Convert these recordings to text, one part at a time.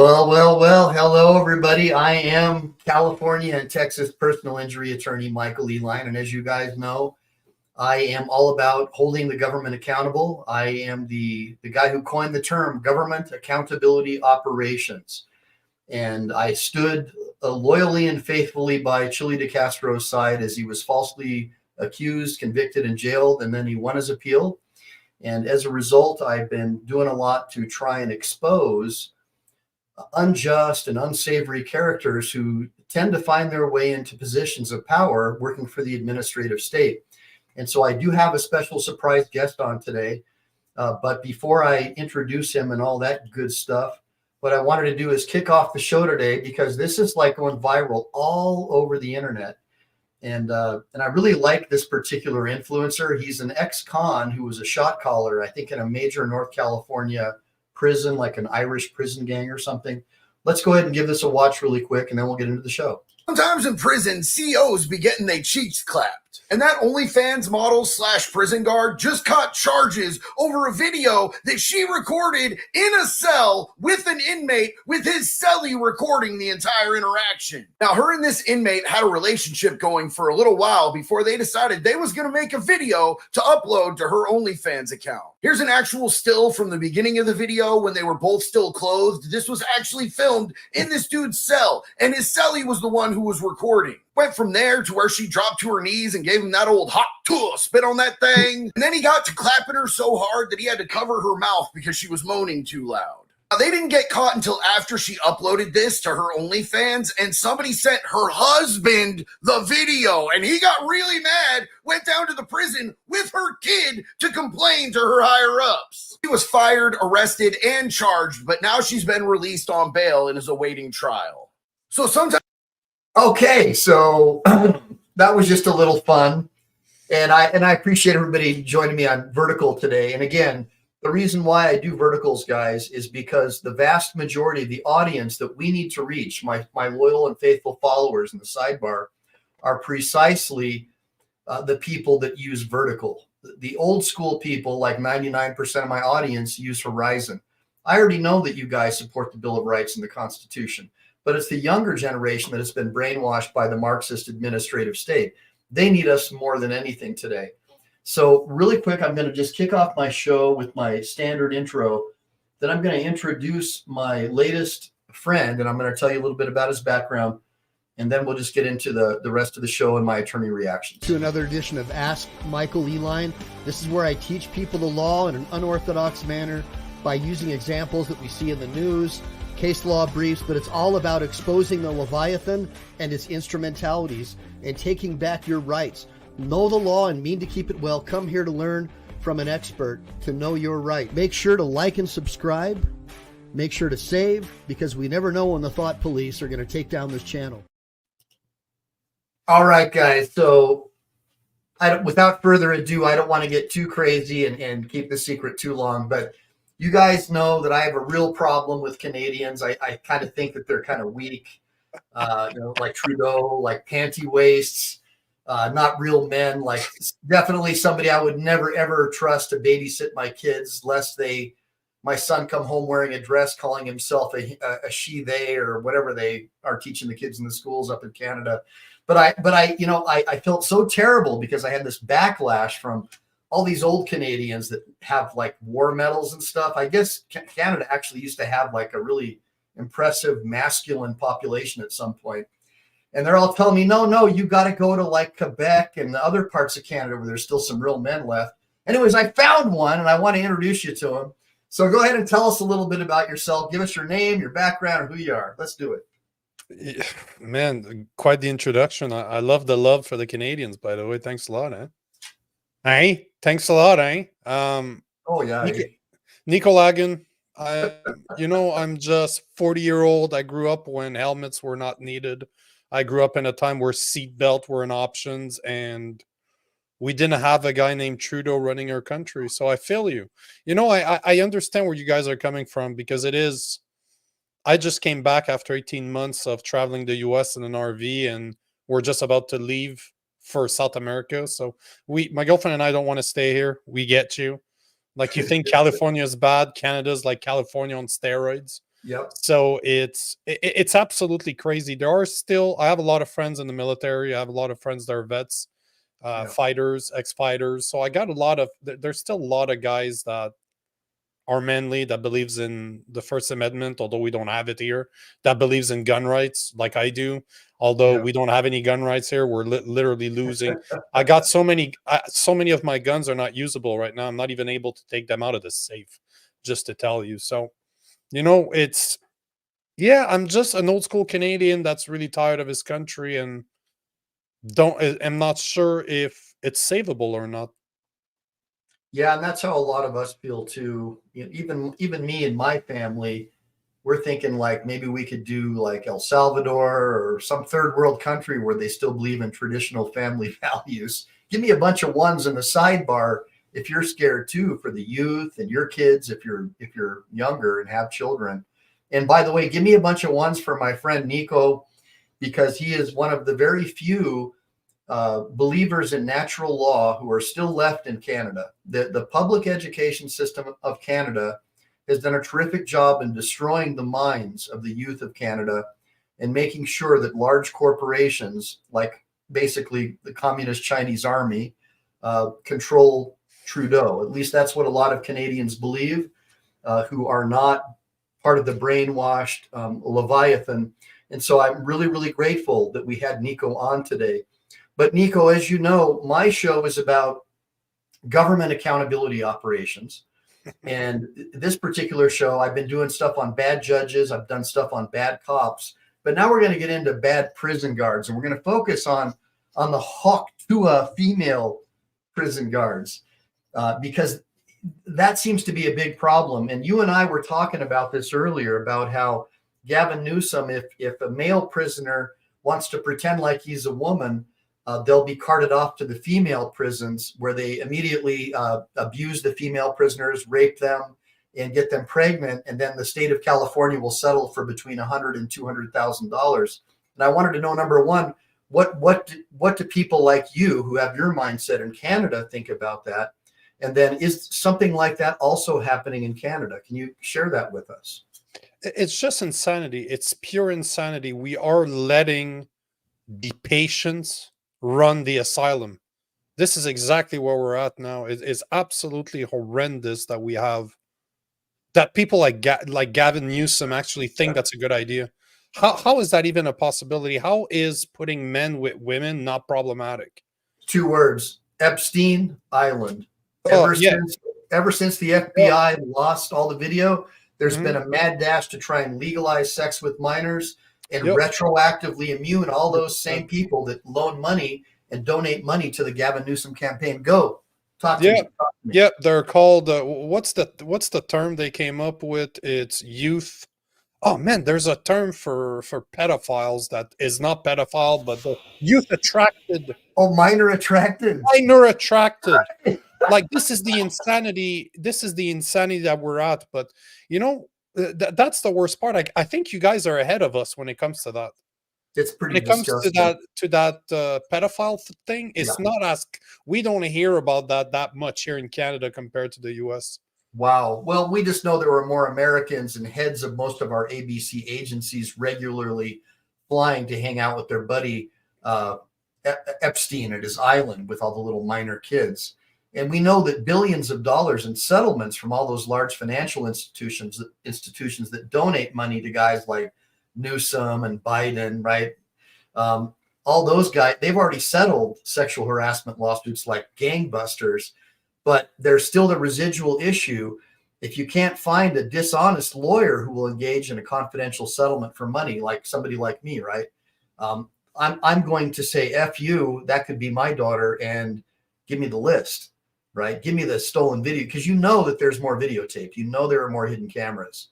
Well. Hello, everybody. I am California and Texas personal injury attorney Michael Eline. And as you guys know, I am all about holding the government accountable. I am the guy who coined the term government accountability operations. And I stood loyally and faithfully by Chili de Castro's side as he was falsely accused, convicted, and jailed. And then he won his appeal. And as a result, I've been doing a lot to try and expose unjust and unsavory characters who tend to find their way into positions of power working for the administrative state. And so I do have a special surprise guest on today. But before I introduce him and all that good stuff, what I wanted to do is kick off the show today because this is like going viral all over the internet. And I really like this particular influencer. He's an ex-con who was a shot caller, I think, in a major North California prison, like an Irish prison gang or something. Let's go ahead and give this a watch really quick, and then we'll get into the show. Sometimes in prison, COs be getting their cheeks clapped. And that OnlyFans model / prison guard just caught charges over a video that she recorded in a cell with an inmate with his cellie recording the entire interaction. Now, her and this inmate had a relationship going for a little while before they decided they was going to make a video to upload to her OnlyFans account. Here's an actual still from the beginning of the video when they were both still clothed. This was actually filmed in this dude's cell, and his cellie was the one who was recording. Went from there to where she dropped to her knees and gave him that old hot tuh spit on that thing. And then he got to clapping her so hard that he had to cover her mouth because she was moaning too loud. Now, they didn't get caught until after she uploaded this to her OnlyFans, and somebody sent her husband the video, and he got really mad, went down to the prison with her kid to complain to her higher-ups. She was fired, arrested, and charged, but now she's been released on bail and is awaiting trial. So sometimes... Okay, so that was just a little fun. And I appreciate everybody joining me on Vertical today. And again, the reason why I do verticals, guys, is because the vast majority of the audience that we need to reach, my loyal and faithful followers in the sidebar, are precisely the people that use vertical. The old school people, like 99% of my audience, use Horizon. I already know that you guys support the Bill of Rights and the Constitution, but it's the younger generation that has been brainwashed by the Marxist administrative state. They need us more than anything today. So really quick, I'm going to just kick off my show with my standard intro. Then I'm going to introduce my latest friend, and I'm going to tell you a little bit about his background. And then we'll just get into the rest of the show and my attorney reactions. To another edition of Ask Michael Eline. This is where I teach people the law in an unorthodox manner by using examples that we see in the news, case law briefs, but it's all about exposing the Leviathan and its instrumentalities and taking back your rights. Know the law and mean to keep it well. Come here to learn from an expert to know your right. Make sure to like and subscribe. Make sure to save, because we never know when the thought police are going to take down this channel. All right, guys. So without further ado, I don't want to get too crazy and keep the secret too long, but you guys know that I have a real problem with Canadians. I kind of think that they're kind of weak, like Trudeau, like panty waists. Not real men, like definitely somebody I would never, ever trust to babysit my kids, lest my son come home wearing a dress, calling himself a she, they, or whatever they are teaching the kids in the schools up in Canada. But I felt so terrible because I had this backlash from all these old Canadians that have like war medals and stuff. I guess Canada actually used to have like a really impressive masculine population at some point. And they're all telling me, no, you got to go to like Quebec and the other parts of Canada where there's still some real men left. Anyways, I found one and I want to introduce you to him. So go ahead and tell us a little bit about yourself. Give us your name, your background, and who you are. Let's do it. Yeah, man, quite the introduction. I love the love for the Canadians, by the way. Thanks a lot, eh? Hey, thanks a lot, eh? Oh, yeah. Nico Lagan. I'm just 40-year-old. I grew up when helmets were not needed. I grew up in a time where seatbelt were an options, and we didn't have a guy named Trudeau running our country. So I feel you. I understand where you guys are coming from, because it is. I just came back after 18 months of traveling the U.S. in an RV, and we're just about to leave for South America. So my girlfriend and I don't want to stay here. We get you. Like, you think California is bad? Canada's like California on steroids. Yep. So it's absolutely crazy. There are still, I have a lot of friends in the military. I have a lot of friends that are vets, Yeah. fighters, ex-fighters. So I got a lot of, there's still a lot of guys that are manly, that believes in the First Amendment, although we don't have it here, that believes in gun rights like I do. Although Yeah. we don't have any gun rights here, we're literally losing. I got so many of my guns are not usable right now. I'm not even able to take them out of the safe, just to tell you. So, it's, yeah, I'm just an old school Canadian that's really tired of his country and I'm not sure if it's savable or not. Yeah, and that's how a lot of us feel too. Even me and my family, we're thinking like maybe we could do like El Salvador or some third world country where they still believe in traditional family values. Give me a bunch of ones in the sidebar if you're scared too for the youth and your kids if you're younger and have children. And by the way, give me a bunch of ones for my friend Nico because he is one of the very few believers in natural law who are still left in Canada. The public education system of Canada has done a terrific job in destroying the minds of the youth of Canada and making sure that large corporations, like basically the Communist Chinese Army, control Trudeau. At least that's what a lot of Canadians believe, who are not part of the brainwashed Leviathan. And so I'm really, really grateful that we had Nico on today. But Nico, as you know, my show is about government accountability operations. And this particular show, I've been doing stuff on bad judges. I've done stuff on bad cops. But now we're going to get into bad prison guards. And we're going to focus on the Hawk Tuah female prison guards because that seems to be a big problem. And you and I were talking about this earlier about how Gavin Newsom, if a male prisoner wants to pretend like he's a woman, they'll be carted off to the female prisons where they immediately abuse the female prisoners, rape them, and get them pregnant. And then the state of California will settle for between $100,000 and $200,000. And I wanted to know, number one, what do people like you who have your mindset in Canada think about that? And then is something like that also happening in Canada? Can you share that with us? It's just insanity. It's pure insanity. We are letting the patients run the asylum. This is exactly where we're at now. It's absolutely horrendous that we have that people like Gavin Newsom actually think that's a good idea. How is that even a possibility? How is putting men with women not problematic? 2 words: Epstein Island. Oh yeah, Ever since the yeah. FBI lost all the video, there's Mhm. been a mad dash to try and legalize sex with minors and Yep. retroactively immune all those 100%. same people that loan money and donate money to the Gavin Newsom campaign. Go talk to Yeah, me. Talk to me. yeah. They're called. What's the term they came up with? It's youth. Oh man, there's a term for pedophiles that is not pedophile, but the youth attracted, Oh, minor attracted. minor attracted. Like this is the insanity. This is the insanity that we're at. But that's the worst part. I think you guys are ahead of us when it comes to that. It's When pretty it comes to disgusting. that pedophile thing, Yeah. it's not as we don't hear about that much here in Canada compared to the US. Wow. Well, we just know there were more Americans and heads of most of our ABC agencies regularly flying to hang out with their buddy uh, Epstein at his island with all the little minor kids. And we know that billions of dollars in settlements from all those large financial institutions that donate money to guys like Newsom and Biden, right? All those guys, they've already settled sexual harassment lawsuits like gangbusters, but there's still the residual issue. If you can't find a dishonest lawyer who will engage in a confidential settlement for money, like somebody like me, right? I'm going to say F you. That could be my daughter, and give me the list, right? Give me the stolen video because you know that there's more videotape. You know there are more hidden cameras.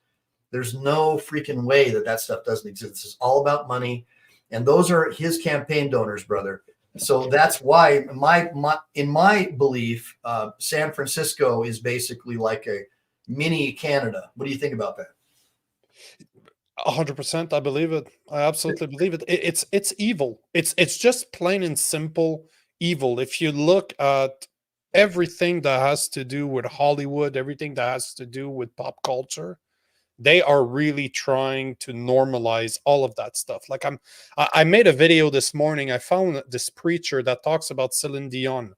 There's no freaking way that stuff doesn't exist. This is all about money, and those are his campaign donors, brother. So that's why in my belief, San Francisco is basically like a mini Canada. What do you think about that? 100%. I believe it. I absolutely believe it. It's evil. It's just plain and simple evil. If you look at everything that has to do with Hollywood, everything that has to do with pop culture, they are really trying to normalize all of that stuff. Like I made a video this morning. I found this preacher that talks about Celine Dion,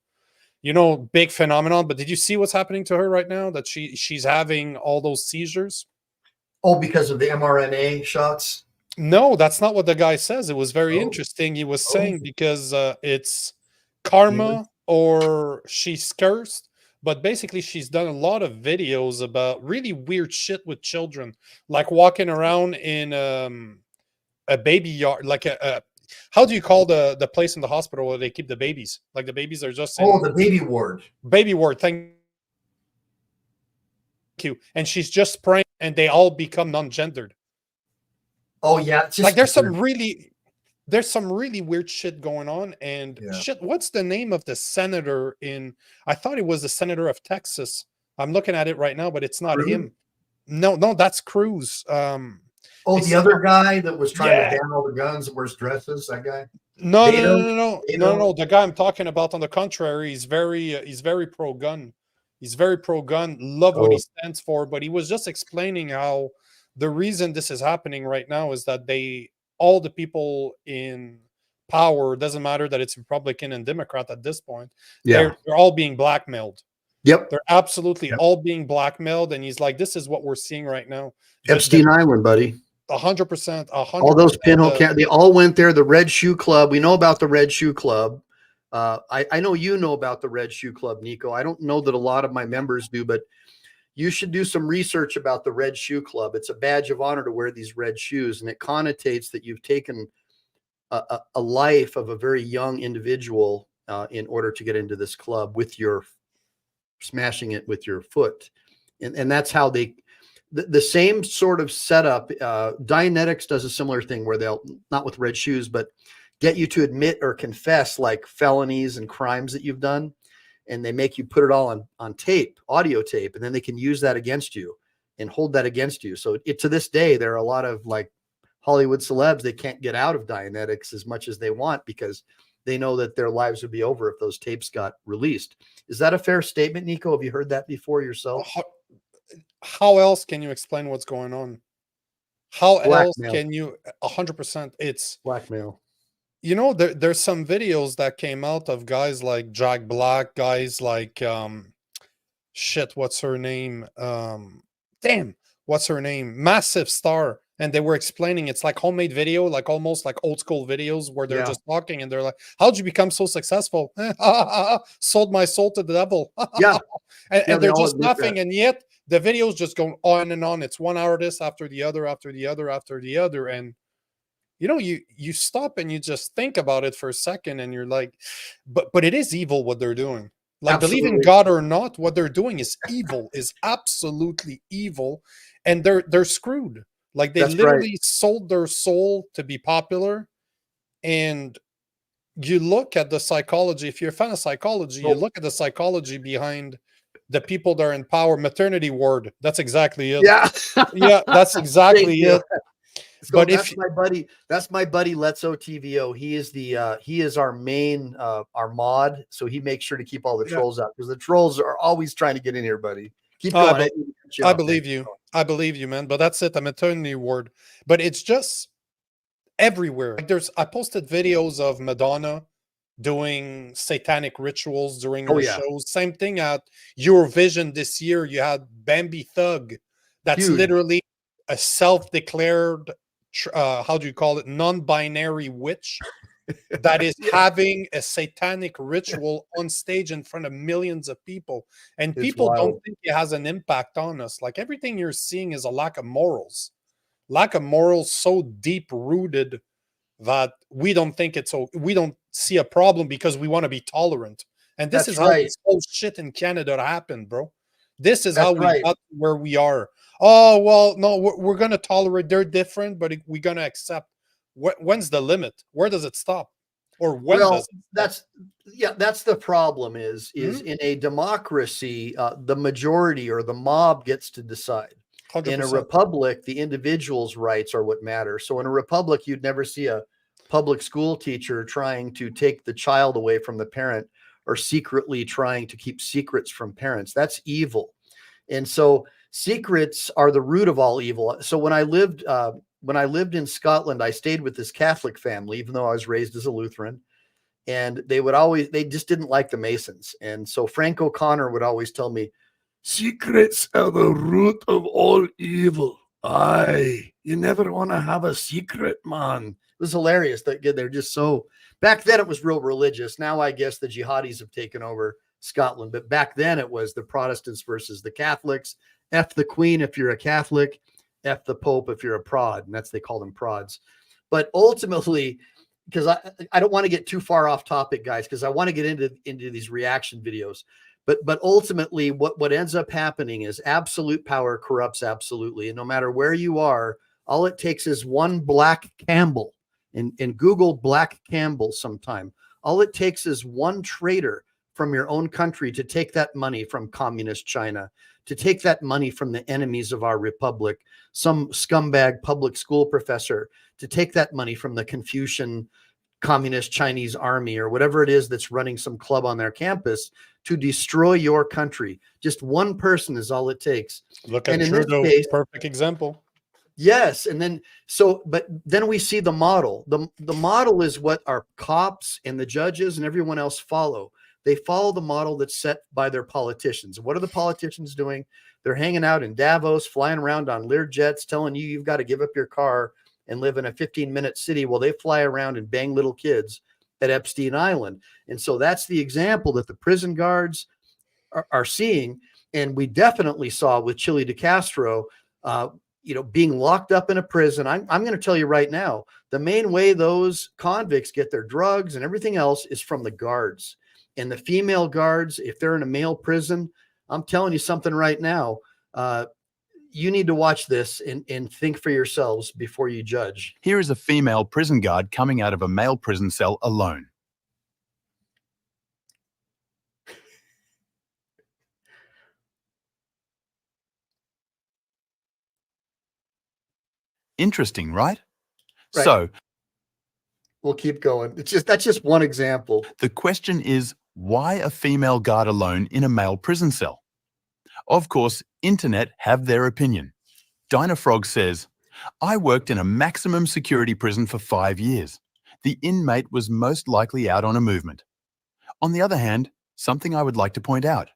you know, big phenomenon. But did you see what's happening to her right now? That she's having all those seizures. Oh, because of the mRNA shots? No, that's not what the guy says. It was very Oh. interesting. He was Oh. saying because it's karma or she's cursed. But basically, she's done a lot of videos about really weird shit with children, like walking around in a baby yard, like a how do you call the place in the hospital where they keep the babies? Like the babies are just in Oh, the baby ward. baby ward. Thank you. And she's just spraying, and they all become non-gendered. Oh yeah, it's just Like there's some really weird shit going on. And Yeah. shit, what's the name of the senator in? I thought it was the senator of Texas. I'm looking at it right now, but it's not Cruz? him. No, that's Cruz. Oh, it's the other guy that was trying Yeah. to ban all the guns and wears dresses. That guy. No, Beto? no. The guy I'm talking about, on the contrary, he's very pro-gun. He's very pro-gun. Love what he stands for. But he was just explaining how the reason this is happening right now is that all the people in power, doesn't matter that it's Republican and Democrat at this point, Yeah. they're all being blackmailed. Yep. They're absolutely all being blackmailed. And he's like, this is what we're seeing right now. Epstein Island, buddy. 100%. All those pinhole they all went there. The Red Shoe Club. We know about the Red Shoe Club. I know you know about the Red Shoe Club, Nico. I don't know that a lot of my members do, but you should do some research about the Red Shoe Club. It's a badge of honor to wear these red shoes, and it connotates that you've taken a life of a very young individual in order to get into this club with your smashing it with your foot. And that's how the same sort of setup. Dianetics does a similar thing where they'll, not with red shoes, but get you to admit or confess like felonies and crimes that you've done. And they make you put it all on tape, audio tape, and then they can use that against you and hold that against you. So to this day, there are a lot of like Hollywood celebs, they can't get out of Dianetics as much as they want because they know that their lives would be over if those tapes got released. Is that a fair statement, Nico? Have you heard that before yourself? How else can you explain what's going on? How else Blackmail. can you? 100%. It's Blackmail. You know, there's some videos that came out of guys like Jack Black, guys like shit, what's her name? What's her name? Massive Star. And they were explaining it's like homemade video, like almost like old school videos where they're just talking and they're like, how'd you become so successful? Sold my soul to the devil. Yeah. And they're just laughing, and yet the videos just go on and on. It's one artist after the other, after the other, after the other. And you know, you stop and you just think about it for a second, and you're like, but it is evil what they're doing. Like, Absolutely. believe in God or not, what they're doing is evil, is absolutely evil, and they're screwed. Like they literally sold their soul to be popular. And you look at the psychology. If you're a fan of psychology, you look at the psychology behind the people that are in power. Maternity ward. That's exactly it. Yeah. Yeah, that's exactly it. So but that's my buddy Letzo TVO. He is our main our mod, so he makes sure to keep all the trolls out, because the trolls are always trying to get in here, buddy. Keep going. I believe you. I believe you, man. But that's it. I'm a maternity ward. But it's just everywhere. Like I posted videos of Madonna doing satanic rituals during her shows. Same thing at Eurovision this year. You had Bambi Thug. That's literally a self-declared how do you call it, non-binary witch that is having a satanic ritual on stage in front of millions of people, and people don't think it has an impact on us. Like, everything you're seeing is a lack of morals so deep rooted that we don't think we don't see a problem because we want to be tolerant. And this is how this whole shit in Canada happened, bro. This is how we got to where we are. Oh, well, no, we're going to tolerate. They're different, but we're going to accept. When's the limit? Where does it stop? Or when does it stop? That's the problem is in a democracy, the majority or the mob gets to decide. 100%. In a republic, the individual's rights are what matter. So in a republic, you'd never see a public school teacher trying to take the child away from the parent, or secretly trying to keep secrets from parents. That's evil. And so Secrets are the root of all evil. So when I lived in Scotland, I stayed with this Catholic family, even though I was raised as a Lutheran. And they just didn't like the Masons. And so Frank O'Connor would always tell me, secrets are the root of all evil. Aye, you never want to have a secret, man. It was hilarious. They're just so, back then it was real religious. Now I guess the jihadis have taken over Scotland. But back then it was the Protestants versus the Catholics. F the Queen if you're a Catholic, F the Pope if you're a prod. And they call them prods. But ultimately, because I don't want to get too far off topic, guys, because I want to get into these reaction videos. But ultimately, what ends up happening is absolute power corrupts absolutely. And no matter where you are, all it takes is one Black Campbell, and Google Black Campbell sometime. All it takes is one traitor from your own country to take that money from communist China, to take that money from the enemies of our republic, some scumbag public school professor, to take that money from the Confucian communist Chinese army or whatever it is that's running some club on their campus to destroy your country. Just one person is all it takes. Look at And in Trudeau, this case, perfect example. yes. And then, but then we see the model. The model is what our cops and the judges and everyone else follow. They follow the model that's set by their politicians. What are the politicians doing? They're hanging out in Davos, flying around on Learjets, telling you you've got to give up your car and live in a 15-minute city while they fly around and bang little kids at Epstein Island. And so that's the example that the prison guards are seeing. And we definitely saw with Chile de Castro, being locked up in a prison. I'm going to tell you right now, the main way those convicts get their drugs and everything else is from the guards. And the female guards, if they're in a male prison, I'm telling you something right now, you need to watch this and think for yourselves before you judge. Here is a female prison guard coming out of a male prison cell alone. Interesting, right? Right. So, we'll keep going. That's just one example. the question is, why a female guard alone in a male prison cell? Of course, internet have their opinion. Dinah Frog says, I worked in a maximum security prison for 5 years. The inmate was most likely out on a movement. On the other hand, something I would like to point out.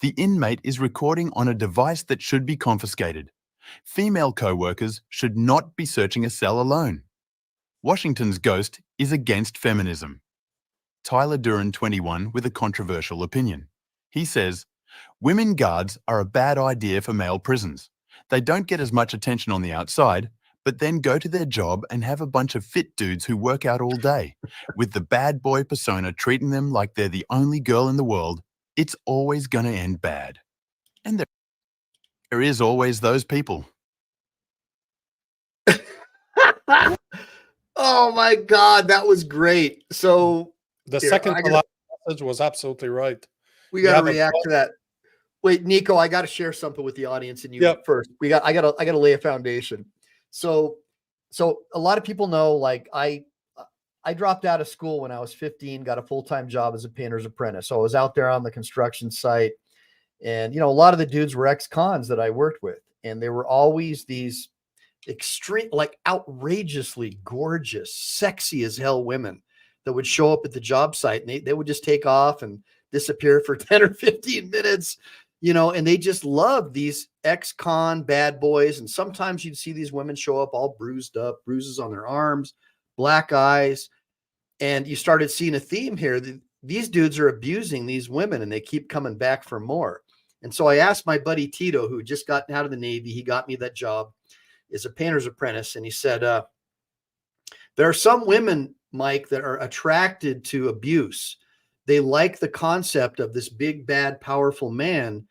The inmate is recording on a device that should be confiscated. Female co-workers should not be searching a cell alone. Washington's ghost is against feminism. Tyler Duran, 21, with a controversial opinion. He says, women guards are a bad idea for male prisons. They don't get as much attention on the outside, but then go to their job and have a bunch of fit dudes who work out all day. With the bad boy persona treating them like they're the only girl in the world, it's always going to end bad. And there is always those people. Oh my God, that was great. So The Here, second I to gotta- last message was absolutely right. we got to have a react to that. Wait, Nico, I got to share something with the audience and you Yep. first. I got to lay a foundation. So a lot of people know, like I dropped out of school when I was 15, got a full-time job as a painter's apprentice. So I was out there on the construction site, and a lot of the dudes were ex-cons that I worked with, and they were always these extreme, like outrageously gorgeous, sexy as hell women that would show up at the job site, and they would just take off and disappear for 10 or 15 minutes, and they just loved these ex-con bad boys. And sometimes you'd see these women show up all bruised up, bruises on their arms, black eyes. And you started seeing a theme here. These dudes are abusing these women and they keep coming back for more. And so I asked my buddy Tito, who had just gotten out of the Navy, he got me that job as a painter's apprentice. And he said, there are some women, Mike, that are attracted to abuse. They like the concept of this big, bad, powerful man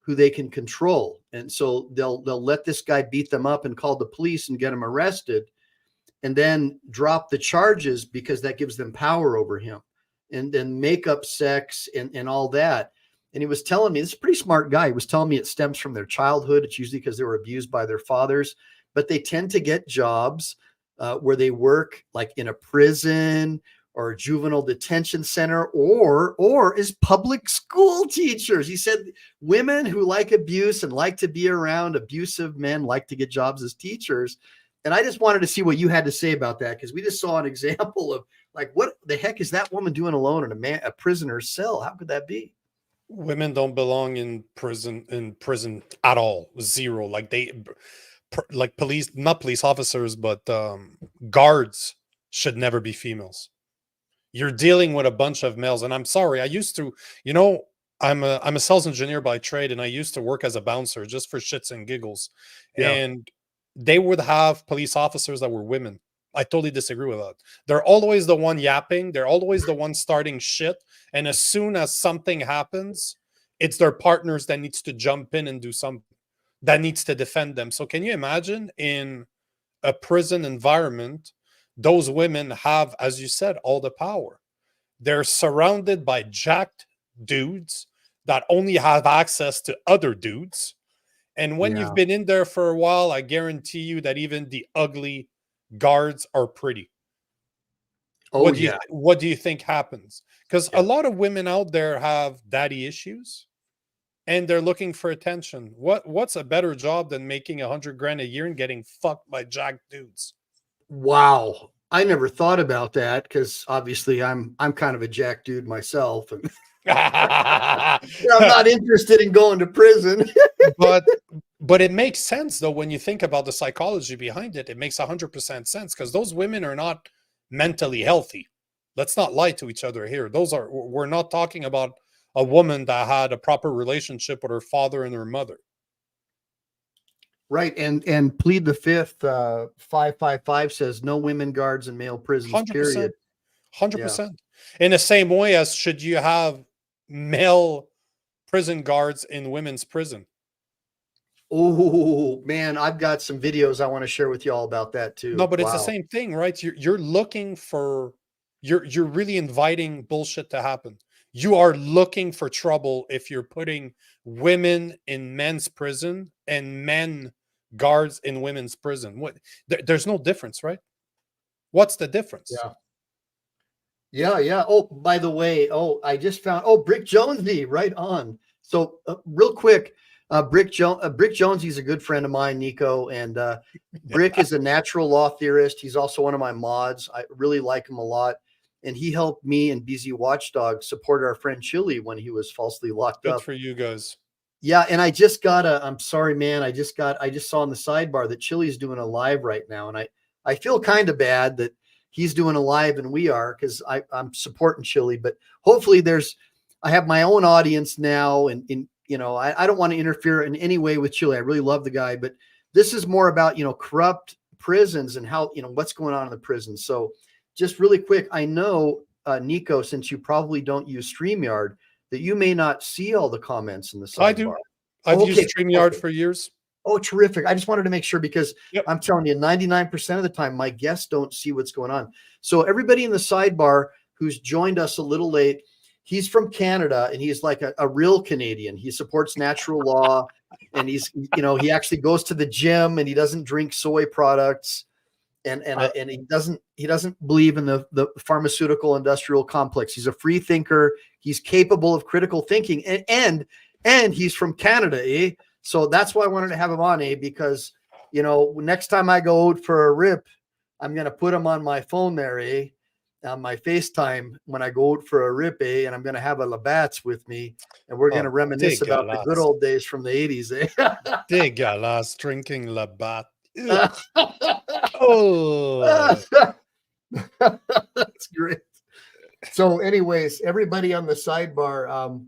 who they can control. And so they'll let this guy beat them up and call the police and get him arrested, and then drop the charges because that gives them power over him, and then make up sex and all that. And he was telling me, this is a pretty smart guy. He was telling me it stems from their childhood. It's usually because they were abused by their fathers, but they tend to get jobs where they work like in a prison or a juvenile detention center, or is public school teachers. He said women who like abuse and like to be around abusive men like to get jobs as teachers. And I just wanted to see what you had to say about that, because we just saw an example of like, what the heck is that woman doing alone in a prisoner's cell? How could that be? Women don't belong in prison at all. Zero. Like like police, not police officers, but guards should never be females. You're dealing with a bunch of males. And I'm sorry, I used to, I'm a sales engineer by trade, and I used to work as a bouncer just for shits and giggles. Yeah. And they would have police officers that were women. I totally disagree with that. They're always the one yapping. They're always the one starting shit. And as soon as something happens, it's their partners that needs to jump in and do something, that needs to defend them. So can you imagine in a prison environment, those women have, as you said, all the power. They're surrounded by jacked dudes that only have access to other dudes. And when you've been in there for a while, I guarantee you that even the ugly guards are pretty. Oh, what do you think happens? Because a lot of women out there have daddy issues, and they're looking for attention. What's a better job than making $100,000 a year and getting fucked by jacked dudes? Wow. I never thought about that, because obviously I'm kind of a jack dude myself. And I'm not interested in going to prison. But it makes sense, though, when you think about the psychology behind it. It makes 100% sense, because those women are not mentally healthy. Let's not lie to each other here. We're not talking about a woman that had a proper relationship with her father and her mother. Right. And plead the fifth, 555 says no women guards in male prisons, 100%, period. 100%. Yeah. In the same way as should you have male prison guards in women's prison. Oh, man, I've got some videos I want to share with you all about that too. No, but it's the same thing, right? You're looking for, you're really inviting bullshit to happen. You are looking for trouble if you're putting women in men's prison and men guards in women's prison. There's no difference, right? What's the difference? Yeah. Oh, by the way, I just found, Brick Jonesy, right on. So real quick, Brick Jonesy's a good friend of mine, Nico, and Brick is a natural law theorist. He's also one of my mods. I really like him a lot. And he helped me and BZ Watchdog support our friend Chili when he was falsely locked up. Good for you guys. Yeah, and I just got I'm sorry, man. I just saw in the sidebar that Chili's doing a live right now. And I feel kind of bad that he's doing a live and we are, because I'm supporting Chili. But hopefully I have my own audience now. And I don't want to interfere in any way with Chili. I really love the guy. But this is more about, corrupt prisons and how, what's going on in the prisons. So just really quick, I know, Nico, since you probably don't use StreamYard, that you may not see all the comments in the sidebar. I do. I've used StreamYard for years. Oh, terrific. I just wanted to make sure, because I'm telling you, 99% of the time, my guests don't see what's going on. So everybody in the sidebar who's joined us a little late, he's from Canada, and he's like a real Canadian. He supports natural law, and he's, he actually goes to the gym, and he doesn't drink soy products. And he doesn't believe in the pharmaceutical industrial complex. He's a free thinker. He's capable of critical thinking, and he's from Canada, So that's why I wanted to have him on, because next time I go out for a rip, I'm gonna put him on my phone there, on my FaceTime when I go out for a rip, and I'm gonna have a Labatt's with me, and we're gonna reminisce about the good old days from the 80s, Dégueulasse, drinking Labatt. Oh, that's great. So anyways, everybody on the sidebar,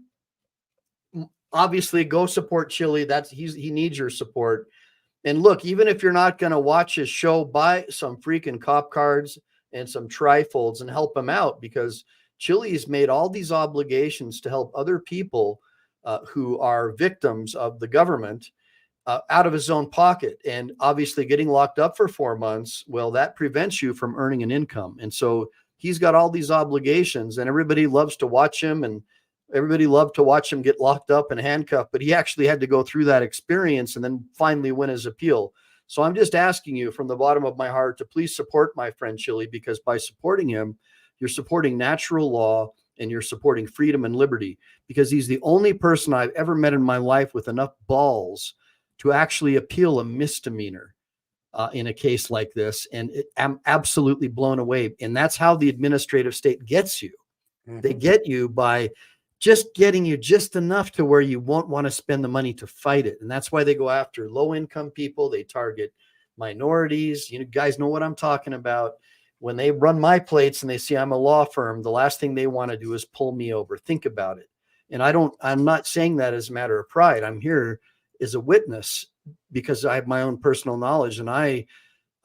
obviously go support Chili. He needs your support. And look, even if you're not going to watch his show, buy some freaking cop cards and some trifolds and help him out, because Chili's made all these obligations to help other people who are victims of the government out of his own pocket. And obviously getting locked up for 4 months, well, that prevents you from earning an income. And so he's got all these obligations, and everybody loves to watch him, and everybody loved to watch him get locked up and handcuffed, but he actually had to go through that experience and then finally win his appeal. So I'm just asking you from the bottom of my heart to please support my friend Chili, because by supporting him, you're supporting natural law, and you're supporting freedom and liberty, because he's the only person I've ever met in my life with enough balls to actually appeal a misdemeanor in a case like this. And I'm absolutely blown away. And that's how the administrative state gets you. They get you by just getting you just enough to where you won't want to spend the money to fight it. And that's why they go after low income people. They target minorities. You guys know what I'm talking about. When they run my plates and they see I'm a law firm, the last thing they want to do is pull me over. Think about it. And I'm not saying that as a matter of pride. I'm here as a witness because I have my own personal knowledge, and I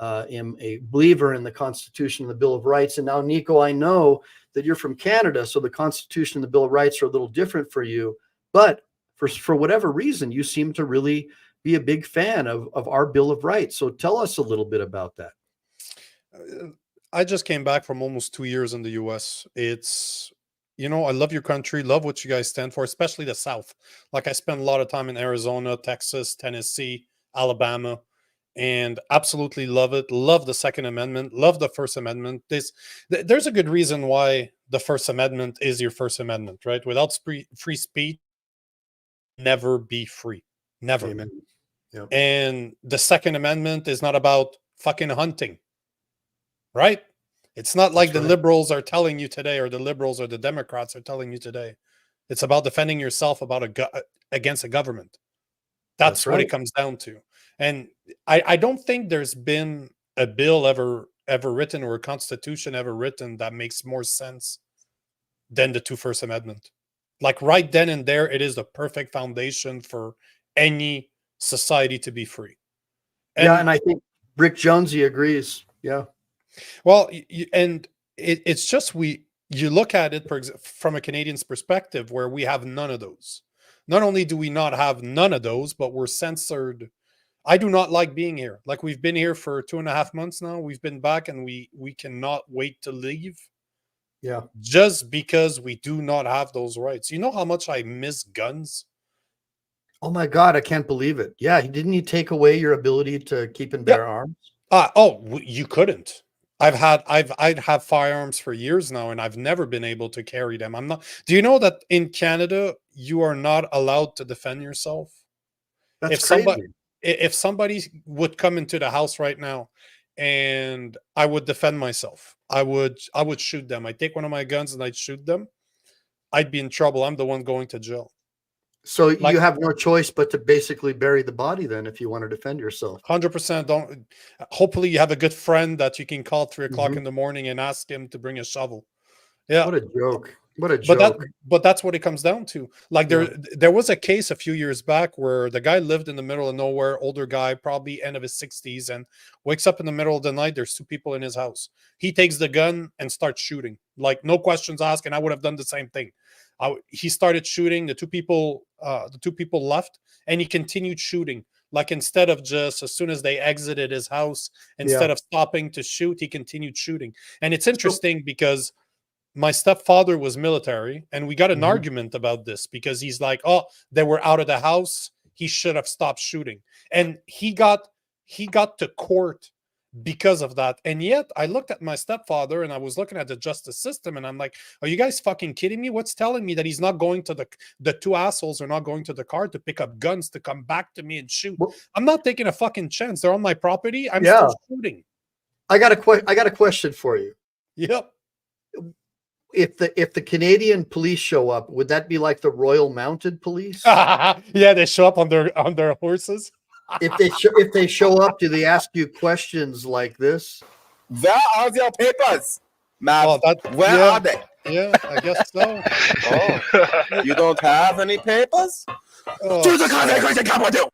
am a believer in the Constitution and the Bill of Rights. And now, Nico, I know that you're from Canada, so the Constitution and the Bill of Rights are a little different for you. But for whatever reason, you seem to really be a big fan of our Bill of Rights. So tell us a little bit about that. I just came back from almost 2 years in the US. It's, I love your country, love what you guys stand for, especially the South. Like, I spent a lot of time in Arizona, Texas, Tennessee, Alabama, and absolutely love it. Love the Second Amendment, love the First Amendment. There's a good reason why the First Amendment is your First Amendment, right? Without free speech, never be free. Never. Amen. Yep. And the Second Amendment is not about fucking hunting. Right? It's not like the liberals are telling you today, or the liberals or the Democrats are telling you today. It's about defending yourself against a government. That's what it comes down to. And I don't think there's been a bill ever written, or a constitution ever written, that makes more sense than the two First Amendment. Like, right then and there, it is the perfect foundation for any society to be free. And I think Rick Jonesy agrees. Yeah. Well, and it's just, you look at it from a Canadian's perspective, where we have none of those. Not only do we not have none of those, but we're censored. I do not like being here. Like, we've been here for 2.5 months now. We've been back, and we cannot wait to leave. Yeah. Just because we do not have those rights. You know how much I miss guns? Oh my God, I can't believe it. Yeah, didn't he take away your ability to keep and bear arms? You couldn't. I'd have firearms for years now, and I've never been able to carry them. Do you know that in Canada you are not allowed to defend yourself? That's crazy. If somebody would come into the house right now and I would defend myself, I would shoot them. I'd take one of my guns and I'd shoot them. I'd be in trouble. I'm the one going to jail. So you have no choice but to basically bury the body then, if you want to defend yourself. 100%. Hopefully you have a good friend that you can call 3 o'clock in the morning and ask him to bring a shovel. Yeah. What a joke. What a joke. But that's what it comes down to. Like, there was a case a few years back where the guy lived in the middle of nowhere, older guy, probably end of his 60s, and wakes up in the middle of the night. There's 2 people in his house. He takes the gun and starts shooting. Like, no questions asked, and I would have done the same thing. He started shooting. The two people left, and he continued shooting. Like, instead of just, as soon as they exited his house, instead of stopping to shoot, he continued shooting. And it's interesting because my stepfather was military, and we got an argument about this, because he's like, oh, they were out of the house, he should have stopped shooting. And he got to court because of that. And yet I looked at my stepfather, and I was looking at the justice system, and I'm like, are you guys fucking kidding me? What's telling me that he's not going to the 2 assholes are not going to the car to pick up guns to come back to me and shoot? Well, I'm not taking a fucking chance. They're on my property. I'm still shooting. I got a question for you. Yep. If the Canadian police show up, would that be like the Royal Mounted Police? Yeah, they show up on their horses. If they show up, do they ask you questions like this? Where are your papers, ma'am? Where are they? Yeah, I guess so. Oh, you don't have any papers? To the consecrated cup with you.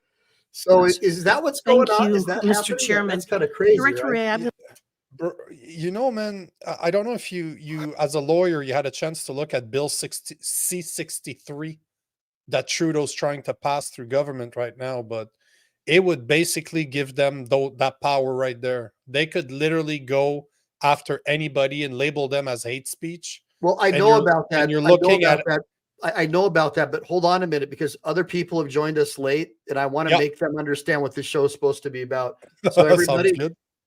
So is that what's going on? Is that Mr. happening? Chairman. That's kind of crazy. Director Right? You know, man, I don't know if you as a lawyer, you had a chance to look at Bill C-63 that Trudeau's trying to pass through government right now, but it would basically give them that power right there. They could literally go after anybody and label them as hate speech. Well, I know about that. And you're looking at that. I know about that, but hold on a minute, because other people have joined us late, and I want to make them understand what this show is supposed to be about. So everybody,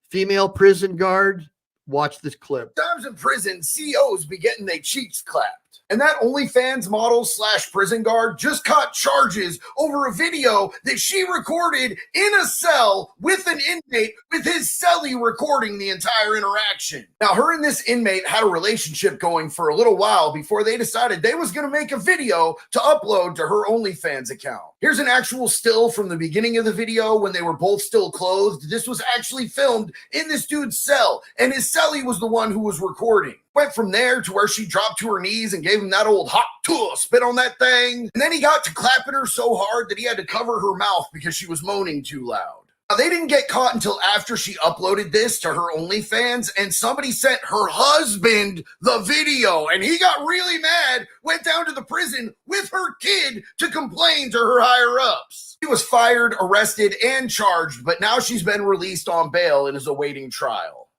female prison guard, watch this clip. Damn Sometimes in prison, COs be getting their cheeks clapped. And that OnlyFans model / prison guard just caught charges over a video that she recorded in a cell with an inmate, with his cellie recording the entire interaction. Now, her and this inmate had a relationship going for a little while before they decided they was going to make a video to upload to her OnlyFans account. Here's an actual still from the beginning of the video when they were both still clothed. This was actually filmed in this dude's cell, and his cellie was the one who was recording. Went from there to where she dropped to her knees and gave him that old hot tool spit on that thing. And then he got to clapping her so hard that he had to cover her mouth because she was moaning too loud. Now, they didn't get caught until after she uploaded this to her OnlyFans, and somebody sent her husband the video, and he got really mad, went down to the prison with her kid to complain to her higher-ups. She was fired, arrested, and charged, but now she's been released on bail and is awaiting trial.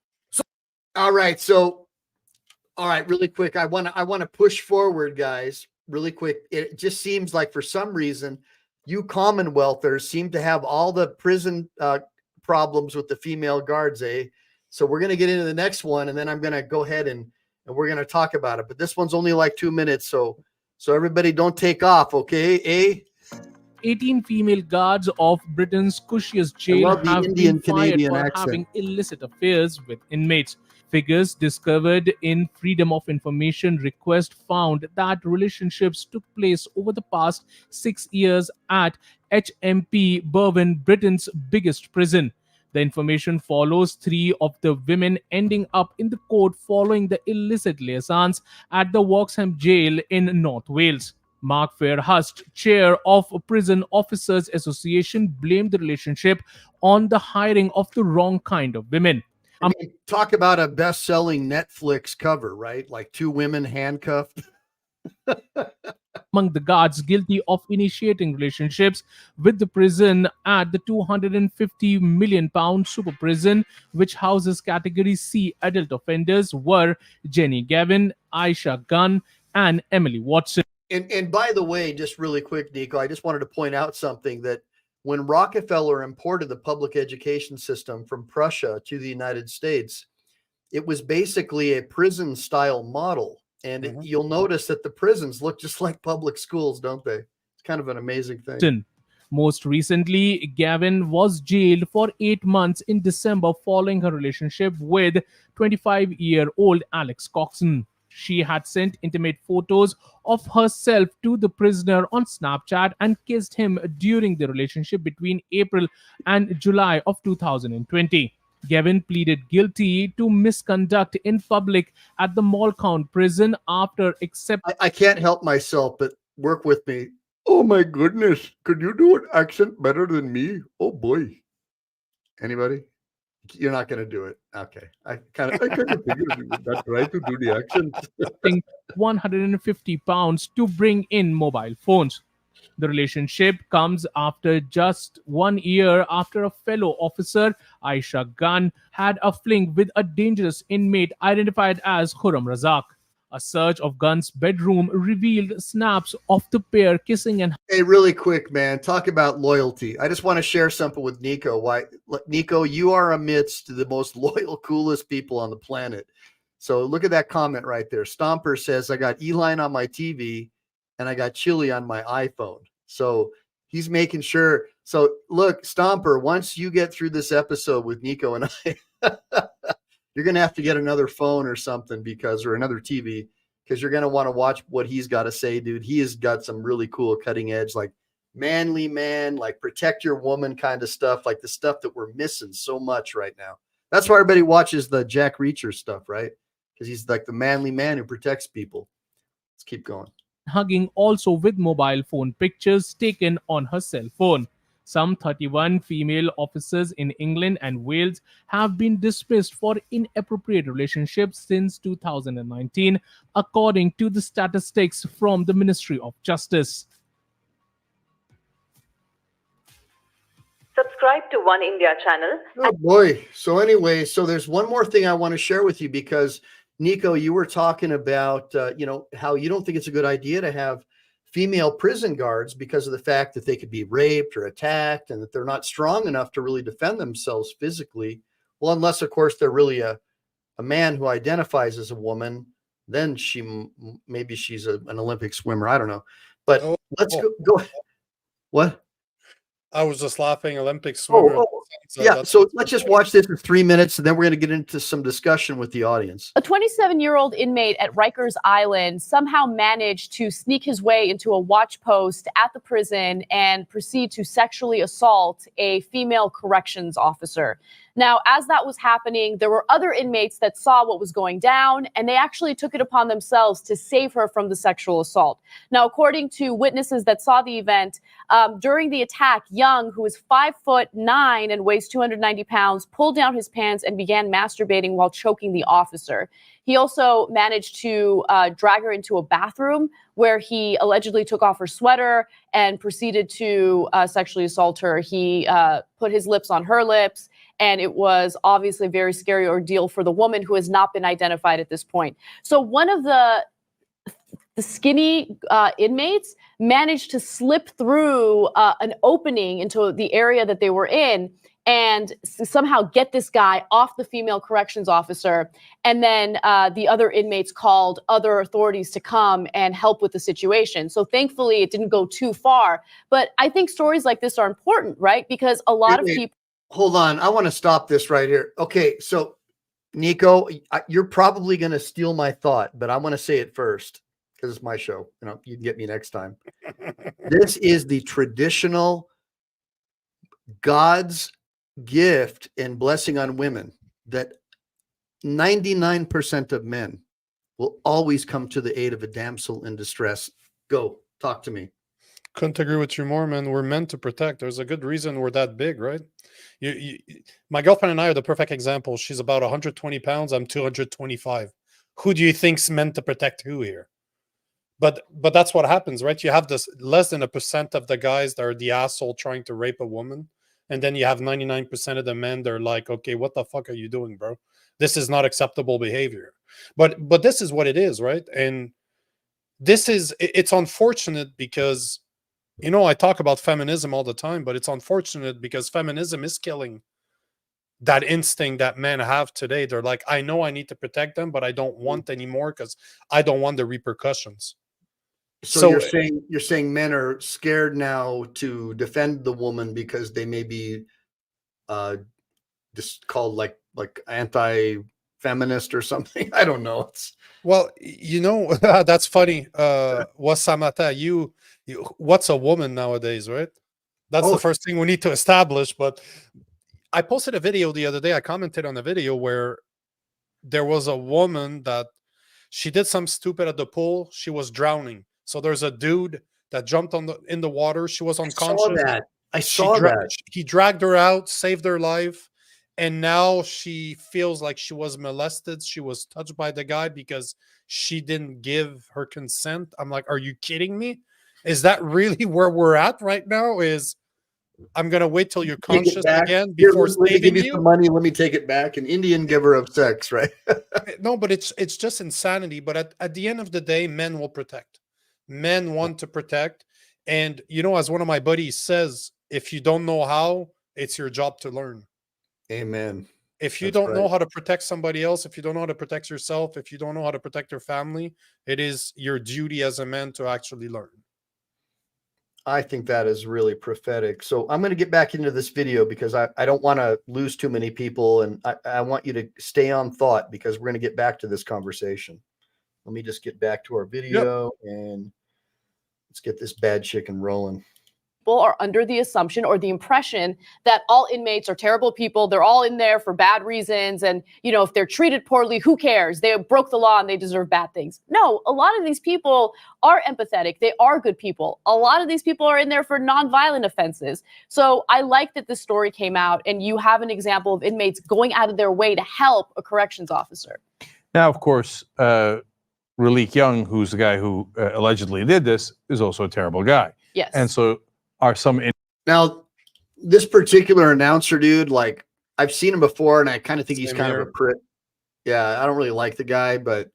All right, really quick. I want to push forward, guys, really quick. It just seems like for some reason, you Commonwealthers seem to have all the prison problems with the female guards, eh? So we're going to get into the next one, and then I'm going to go ahead and we're going to talk about it. But this one's only like 2 minutes, so everybody don't take off, okay? Eh? 18 female guards of Britain's cushiest jail have been fired for having illicit affairs with inmates. Figures discovered in Freedom of Information request found that relationships took place over the past 6 years at HMP Berwyn, Britain's biggest prison. The information follows 3 of the women ending up in the court following the illicit liaisons at the Wroxham jail in North Wales. Mark Fairhurst, chair of Prison Officers Association, blamed the relationship on the hiring of the wrong kind of women. I mean, talk about a best-selling Netflix cover, right? Like 2 women handcuffed. Among the guards guilty of initiating relationships with the prison at the £250 million super prison, which houses Category C adult offenders, were Jenny Gavin, Aisha Gunn, and Emily Watson. And by the way, just really quick, Nico, I just wanted to point out something that when Rockefeller imported the public education system from Prussia to the United States, it was basically a prison-style model. And you'll notice that the prisons look just like public schools, don't they? It's kind of an amazing thing. Most recently, Gavin was jailed for 8 months in December following her relationship with 25-year-old Alex Coxon. She had sent intimate photos of herself to the prisoner on Snapchat and kissed him during the relationship between April and July of 2020. Gavin pleaded guilty to misconduct in public at the Malcount prison after accepting... I can't help myself, but work with me. Oh my goodness, could you do an accent better than me? Oh boy. Anybody? You're not going to do it. Okay. I kind of figured that's right to do the accent. £150 to bring in mobile phones. The relationship comes after just 1 year after a fellow officer, Aisha Gunn, had a fling with a dangerous inmate identified as Khurram Razak. A search of Gunn's bedroom revealed snaps of the pair kissing and... Hey, really quick, man. Talk about loyalty. I just want to share something with Nico. Nico, you are amidst the most loyal, coolest people on the planet. So look at that comment right there. Stomper says, I got E-Line on my TV and I got Chili on my iPhone. So he's making sure. So look, Stomper, once you get through this episode with Nico and I, you're going to have to get another phone or something or another TV, because you're going to want to watch what he's got to say, dude. He has got some really cool cutting edge, like manly man, like protect your woman kind of stuff, like the stuff that we're missing so much right now. That's why everybody watches the Jack Reacher stuff, right? Because he's like the manly man who protects people. Let's keep going. Hugging also with mobile phone pictures taken on her cell phone. Some 31 female officers in England and Wales have been dismissed for inappropriate relationships since 2019, according to the statistics from the Ministry of Justice. Subscribe to One India channel. Oh boy. So anyway, there's one more thing I want to share with you, because Nico, you were talking about, how you don't think it's a good idea to have female prison guards because of the fact that they could be raped or attacked and that they're not strong enough to really defend themselves physically. Well, unless, of course, they're really a a man who identifies as a woman, then maybe she's an Olympic swimmer. I don't know, but let's go. What? I was just laughing. Olympic swimmer. Yeah. So let's just watch this for 3 minutes, and then we're going to get into some discussion with the audience. A 27-year-old inmate at Rikers Island somehow managed to sneak his way into a watch post at the prison and proceed to sexually assault a female corrections officer. Now, as that was happening, there were other inmates that saw what was going down, and they actually took it upon themselves to save her from the sexual assault. Now, according to witnesses that saw the event, during the attack, Young, who is 5'9" and weighs 290 pounds, pulled down his pants and began masturbating while choking the officer. He also managed to drag her into a bathroom where he allegedly took off her sweater and proceeded to sexually assault her. He put his lips on her lips, and it was obviously a very scary ordeal for the woman, who has not been identified at this point. So one of the skinny inmates managed to slip through an opening into the area that they were in and somehow get this guy off the female corrections officer. And then the other inmates called other authorities to come and help with the situation. So thankfully, it didn't go too far. But I think stories like this are important, right? Because a lot of people... Hold on. I want to stop this right here. Okay, so Nico, you're probably going to steal my thought, but I want to say it first because it's my show. You know, you can get me next time. This is the traditional God's gift and blessing on women that 99% of men will always come to the aid of a damsel in distress. Go, talk to me. Couldn't agree with you more, man. We're meant to protect. There's a good reason we're that big, right? My girlfriend and I are the perfect example. She's about 120 pounds. I'm 225. Who do you think's meant to protect who here? But that's what happens, right? You have this less than 1% of the guys that are the asshole trying to rape a woman. And then you have 99% of the men that are like, okay, what the fuck are you doing, bro? This is not acceptable behavior. But this is what it is, right? And it's unfortunate because, you know, I talk about feminism all the time, but it's unfortunate because feminism is killing that instinct that men have today. They're like, I know I need to protect them, but I don't want anymore because I don't want the repercussions. So you're saying men are scared now to defend the woman because they may be just called like anti-feminist or something. I don't know. Well, you know, that's funny. Wasamata, what's a woman nowadays, right? That's the first thing we need to establish. But I posted a video the other day. I commented on a video where there was a woman that she did some stupid at the pool. She was drowning. So there's a dude that jumped in the water. She was unconscious. I saw that. He dragged her out, saved her life. And now she feels like she was molested. She was touched by the guy because she didn't give her consent. I'm like, are you kidding me? Is that really where we're at right now? Is I'm going to wait till you're conscious again before saving you? Some money. Let me take it back. An Indian giver of sex, right? No, but it's just insanity. But at the end of the day, men will protect. Men want to protect. And, you know, as one of my buddies says, if you don't know how, it's your job to learn. Amen. If you don't know how to protect somebody else, if you don't know how to protect yourself, if you don't know how to protect your family, it is your duty as a man to actually learn. I think that is really prophetic. So I'm going to get back into this video because I don't want to lose too many people. And I want you to stay on thought because we're going to get back to this conversation. Let me just get back to our video and let's get this bad chicken rolling. People are under the assumption or the impression that all inmates are terrible people. They're all in there for bad reasons. And, you know, if they're treated poorly, who cares? They broke the law and they deserve bad things. No, a lot of these people are empathetic. They are good people. A lot of these people are in there for nonviolent offenses. So I like that this story came out and you have an example of inmates going out of their way to help a corrections officer. Now, of course, Raleek Young, who's the guy who allegedly did this, is also a terrible guy. Yes. And so are some... Now, this particular announcer, dude, like, I've seen him before, and I kind of think he's kind of a prick. Yeah, I don't really like the guy, but,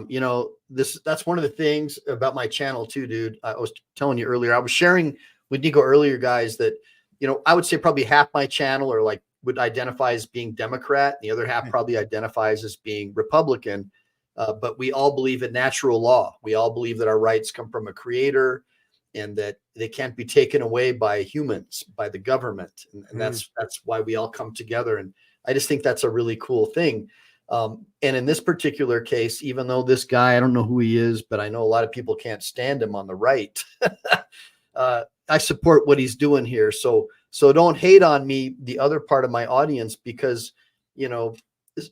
you know, that's one of the things about my channel, too, dude. I was telling you earlier, I was sharing with Nico earlier, guys, that, you know, I would say probably half my channel or like would identify as being Democrat. The other half probably identifies as being Republican. But we all believe in natural law. We all believe that our rights come from a creator and that they can't be taken away by humans, by the government. And that's why we all come together. And I just think that's a really cool thing. And in this particular case, even though this guy, I don't know who he is, but I know a lot of people can't stand him on the right. I support what he's doing here. So don't hate on me, the other part of my audience, because, you know,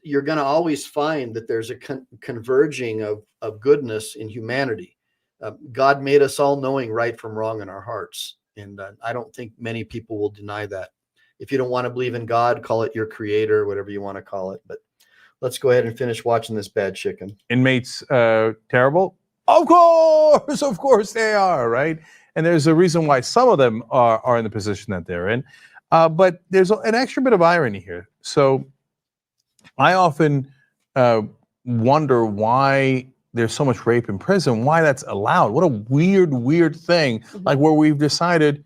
you're going to always find that there's a converging of goodness in humanity. God made us all knowing right from wrong in our hearts. And I don't think many people will deny that. If you don't want to believe in God, call it your creator, whatever you want to call it. But let's go ahead and finish watching this bad chicken. Inmates, terrible? Of course they are, right? And there's a reason why some of them are in the position that they're in. But there's an extra bit of irony here. So I often wonder why there's so much rape in prison, why that's allowed. What a weird thing, like where we've decided,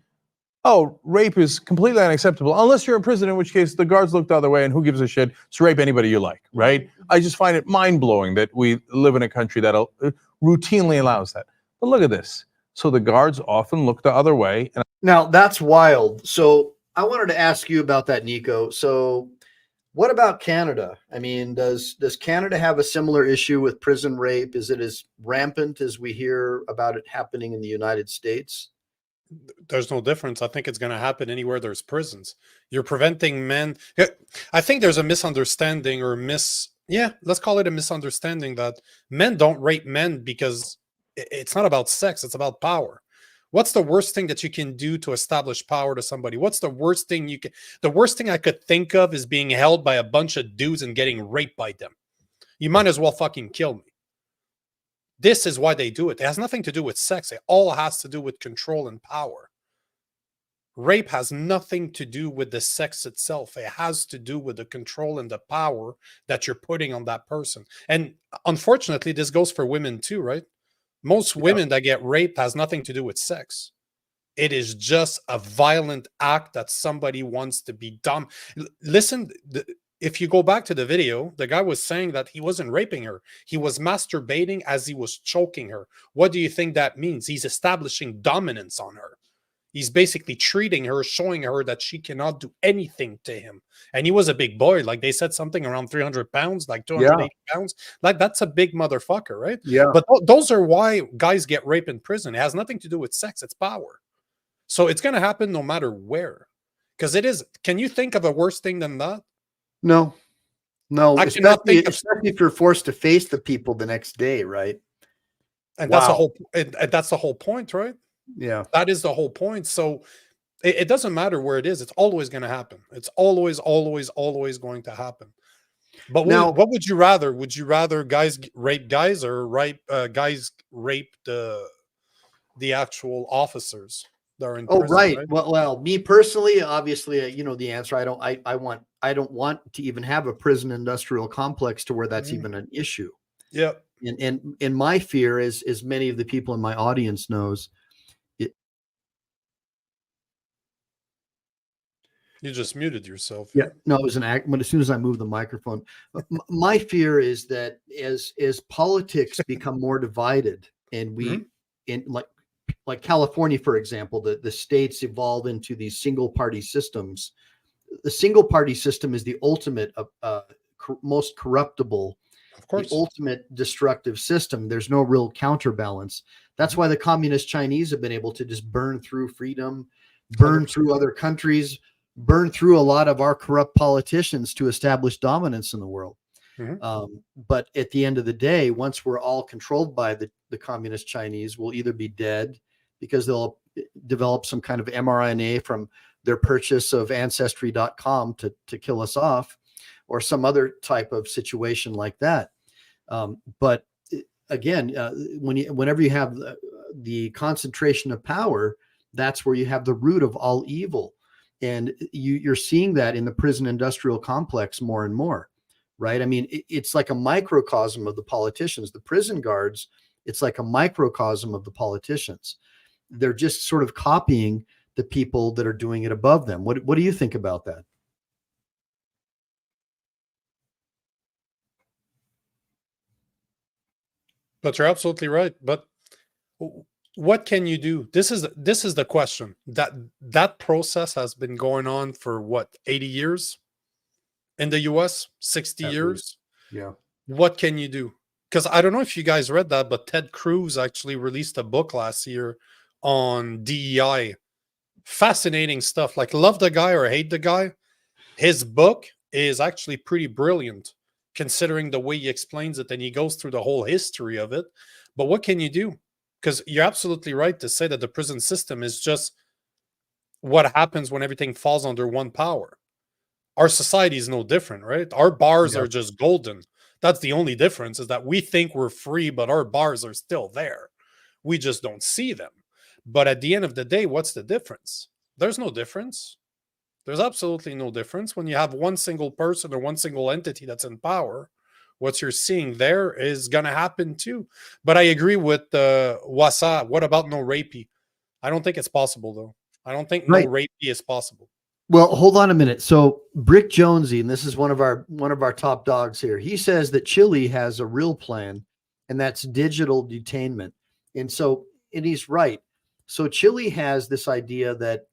oh, rape is completely unacceptable, unless you're in prison, in which case the guards look the other way and who gives a shit, so rape anybody you like, right? I just find it mind-blowing that we live in a country that routinely allows that. But look at this. So the guards often look the other way. And now that's wild. So I wanted to ask you about that, Nico. So what about Canada? I mean, does Canada have a similar issue with prison rape? Is it as rampant as we hear about it happening in the United States? There's no difference. I think it's going to happen anywhere there's prisons. You're preventing men. I think there's a misunderstanding or let's call it a misunderstanding that men don't rape men because it's not about sex. It's about power. What's the worst thing that you can do to establish power to somebody? What's the worst thing the worst thing I could think of is being held by a bunch of dudes and getting raped by them. You might as well fucking kill me. This is why they do it. It has nothing to do with sex. It all has to do with control and power. Rape has nothing to do with the sex itself. It has to do with the control and the power that you're putting on that person. And unfortunately, this goes for women too, right? Most women that get raped has nothing to do with sex. It is just a violent act that somebody wants to be done. Listen, if you go back to the video, the guy was saying that he wasn't raping her. He was masturbating as he was choking her. What do you think that means? He's establishing dominance on her. He's basically treating her, showing her that she cannot do anything to him. And he was a big boy. Like they said something around 300 pounds, like 280 pounds. Like that's a big motherfucker, right? Yeah. But those are why guys get raped in prison. It has nothing to do with sex. It's power. So it's going to happen no matter where. Because it is. Can you think of a worse thing than that? No. I cannot think especially if you're forced to face the people the next day, right? And that's the whole point, right? Yeah, that is the whole point. So it doesn't matter where it is. It's always going to happen. It's always going to happen. But now, what would you rather? Would you rather guys rape guys or guys rape the actual officers that are in prison? Right. Well, me personally, obviously, you know the answer. I don't want to even have a prison industrial complex to where that's even an issue. Yeah. And my fear is, as many of the people in my audience knows, you just muted yourself. Yeah, no, it was an act. But as soon as I moved the microphone, my fear is that as politics become more divided, and we, in like California, for example, the states evolve into these single party systems. The single party system is the ultimate, most corruptible, of course, the ultimate destructive system. There's no real counterbalance. That's why the communist Chinese have been able to just burn through freedom, burn 100%. Through other countries, burn through a lot of our corrupt politicians to establish dominance in the world. But at the end of the day, once we're all controlled by the communist Chinese, we'll either be dead because they'll develop some kind of mRNA from their purchase of Ancestry.com to kill us off, or some other type of situation like that. But again, whenever you have the concentration of power, that's where you have the root of all evil. And you're seeing that in the prison industrial complex more and more, right? I mean, it's like a microcosm of the politicians. The prison guards, it's like a microcosm of the politicians. They're just sort of copying the people that are doing it above them. What do you think about that? But you're absolutely right. But what can you do? This is the question. That process has been going on for what, 80 years in the US, 60 At years. least. Yeah. What can you do? Because I don't know if you guys read that, but Ted Cruz actually released a book last year on DEI. Fascinating stuff. Like, love the guy or hate the guy, his book is actually pretty brilliant considering the way he explains it, and he goes through the whole history of it. But what can you do? Because you're absolutely right to say that the prison system is just what happens when everything falls under one power. Our society is no different, right? Our bars are just golden. That's the only difference, is that we think we're free, but our bars are still there. We just don't see them. But at the end of the day, what's the difference? There's no difference. There's absolutely no difference. When you have one single person or one single entity that's in power, what you're seeing there is going to happen too. But I agree with Wasa. What about no rapey? I don't think it's possible, though. I don't think no rapey is possible. Well, hold on a minute. So Brick Jonesy, and this is one of our top dogs here, he says that Chile has a real plan, and that's digital detainment. And he's right. So Chile has this idea that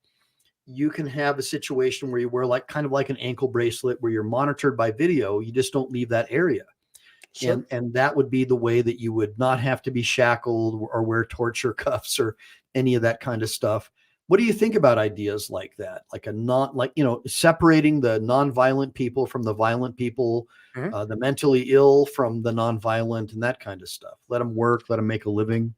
you can have a situation where you wear kind of like an ankle bracelet where you're monitored by video. You just don't leave that area. Sure. And that would be the way that you would not have to be shackled or wear torture cuffs or any of that kind of stuff. What do you think about ideas like that? Separating the nonviolent people from the violent people, the mentally ill from the nonviolent, and that kind of stuff. Let them work, let them make a living.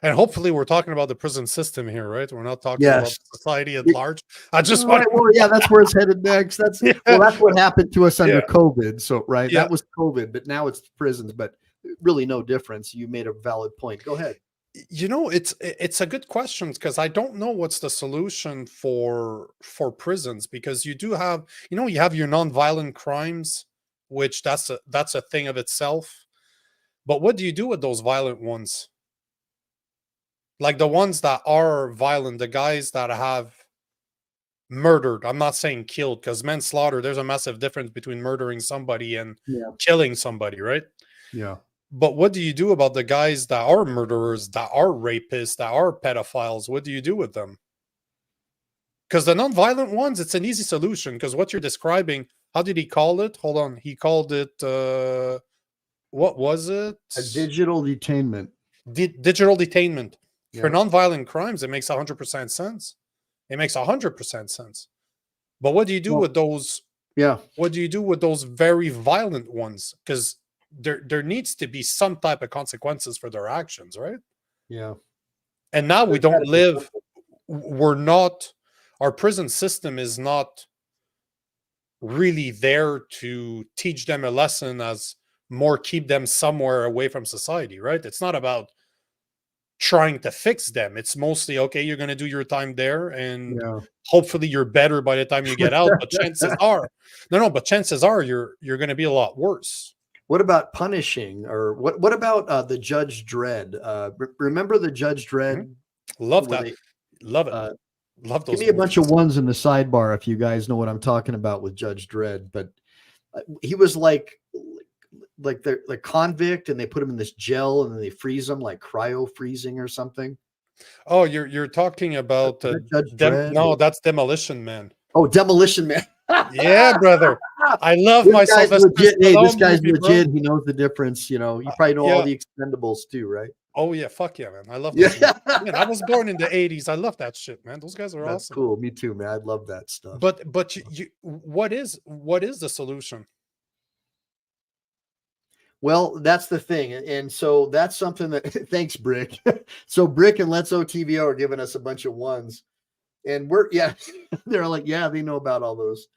And hopefully we're talking about the prison system here, right? We're not talking about society at large. I just want that's where it's headed next. That's what happened to us under COVID. So that was COVID, but now it's prisons, but really no difference. You made a valid point. Go ahead. It's a good question, because I don't know what's the solution for prisons, because you do have, you have your nonviolent crimes, which that's a thing of itself. But what do you do with those violent ones? Like the ones that are violent, the guys that have murdered. I'm not saying killed, because manslaughter, there's a massive difference between murdering somebody and killing somebody, right? Yeah. But what do you do about the guys that are murderers, that are rapists, that are pedophiles? What do you do with them? Because the nonviolent ones, it's an easy solution, because what you're describing, how did he call it? Hold on. He called it, what was it? A digital detainment. Digital detainment. For nonviolent crimes, it makes 100% sense. It makes 100% sense. But what do you do with those? Yeah. What do you do with those very violent ones? Because there needs to be some type of consequences for their actions, right? Yeah. And now we don't live. Our prison system is not really there to teach them a lesson, as more keep them somewhere away from society, right? It's not about trying to fix them. It's mostly, okay, you're going to do your time there, and hopefully you're better by the time you get out. But chances are, chances are you're going to be a lot worse. What about punishing, or what about the Judge Dredd? Remember the Judge Dredd? Love that. Love it. Love those. Give me a bunch of ones in the sidebar if you guys know what I'm talking about with Judge Dredd. But he was like the convict, and they put him in this gel, and then they freeze him, like cryo freezing or something. Oh, you're talking about no, that's Demolition Man. Oh, Demolition Man. Yeah, brother. I love myself. This guy's legit. He knows the difference. You probably know all the Expendables too, right? Oh yeah, fuck yeah, man. I love that. Man, I was born in the 80s. I love that shit, man. Those guys are awesome. Cool. Me too, man. I love that stuff. But what is the solution? Well, that's the thing. And so that's something that thanks, Brick. So Brick and Let's OTVO are giving us a bunch of ones. And they're like, they know about all those.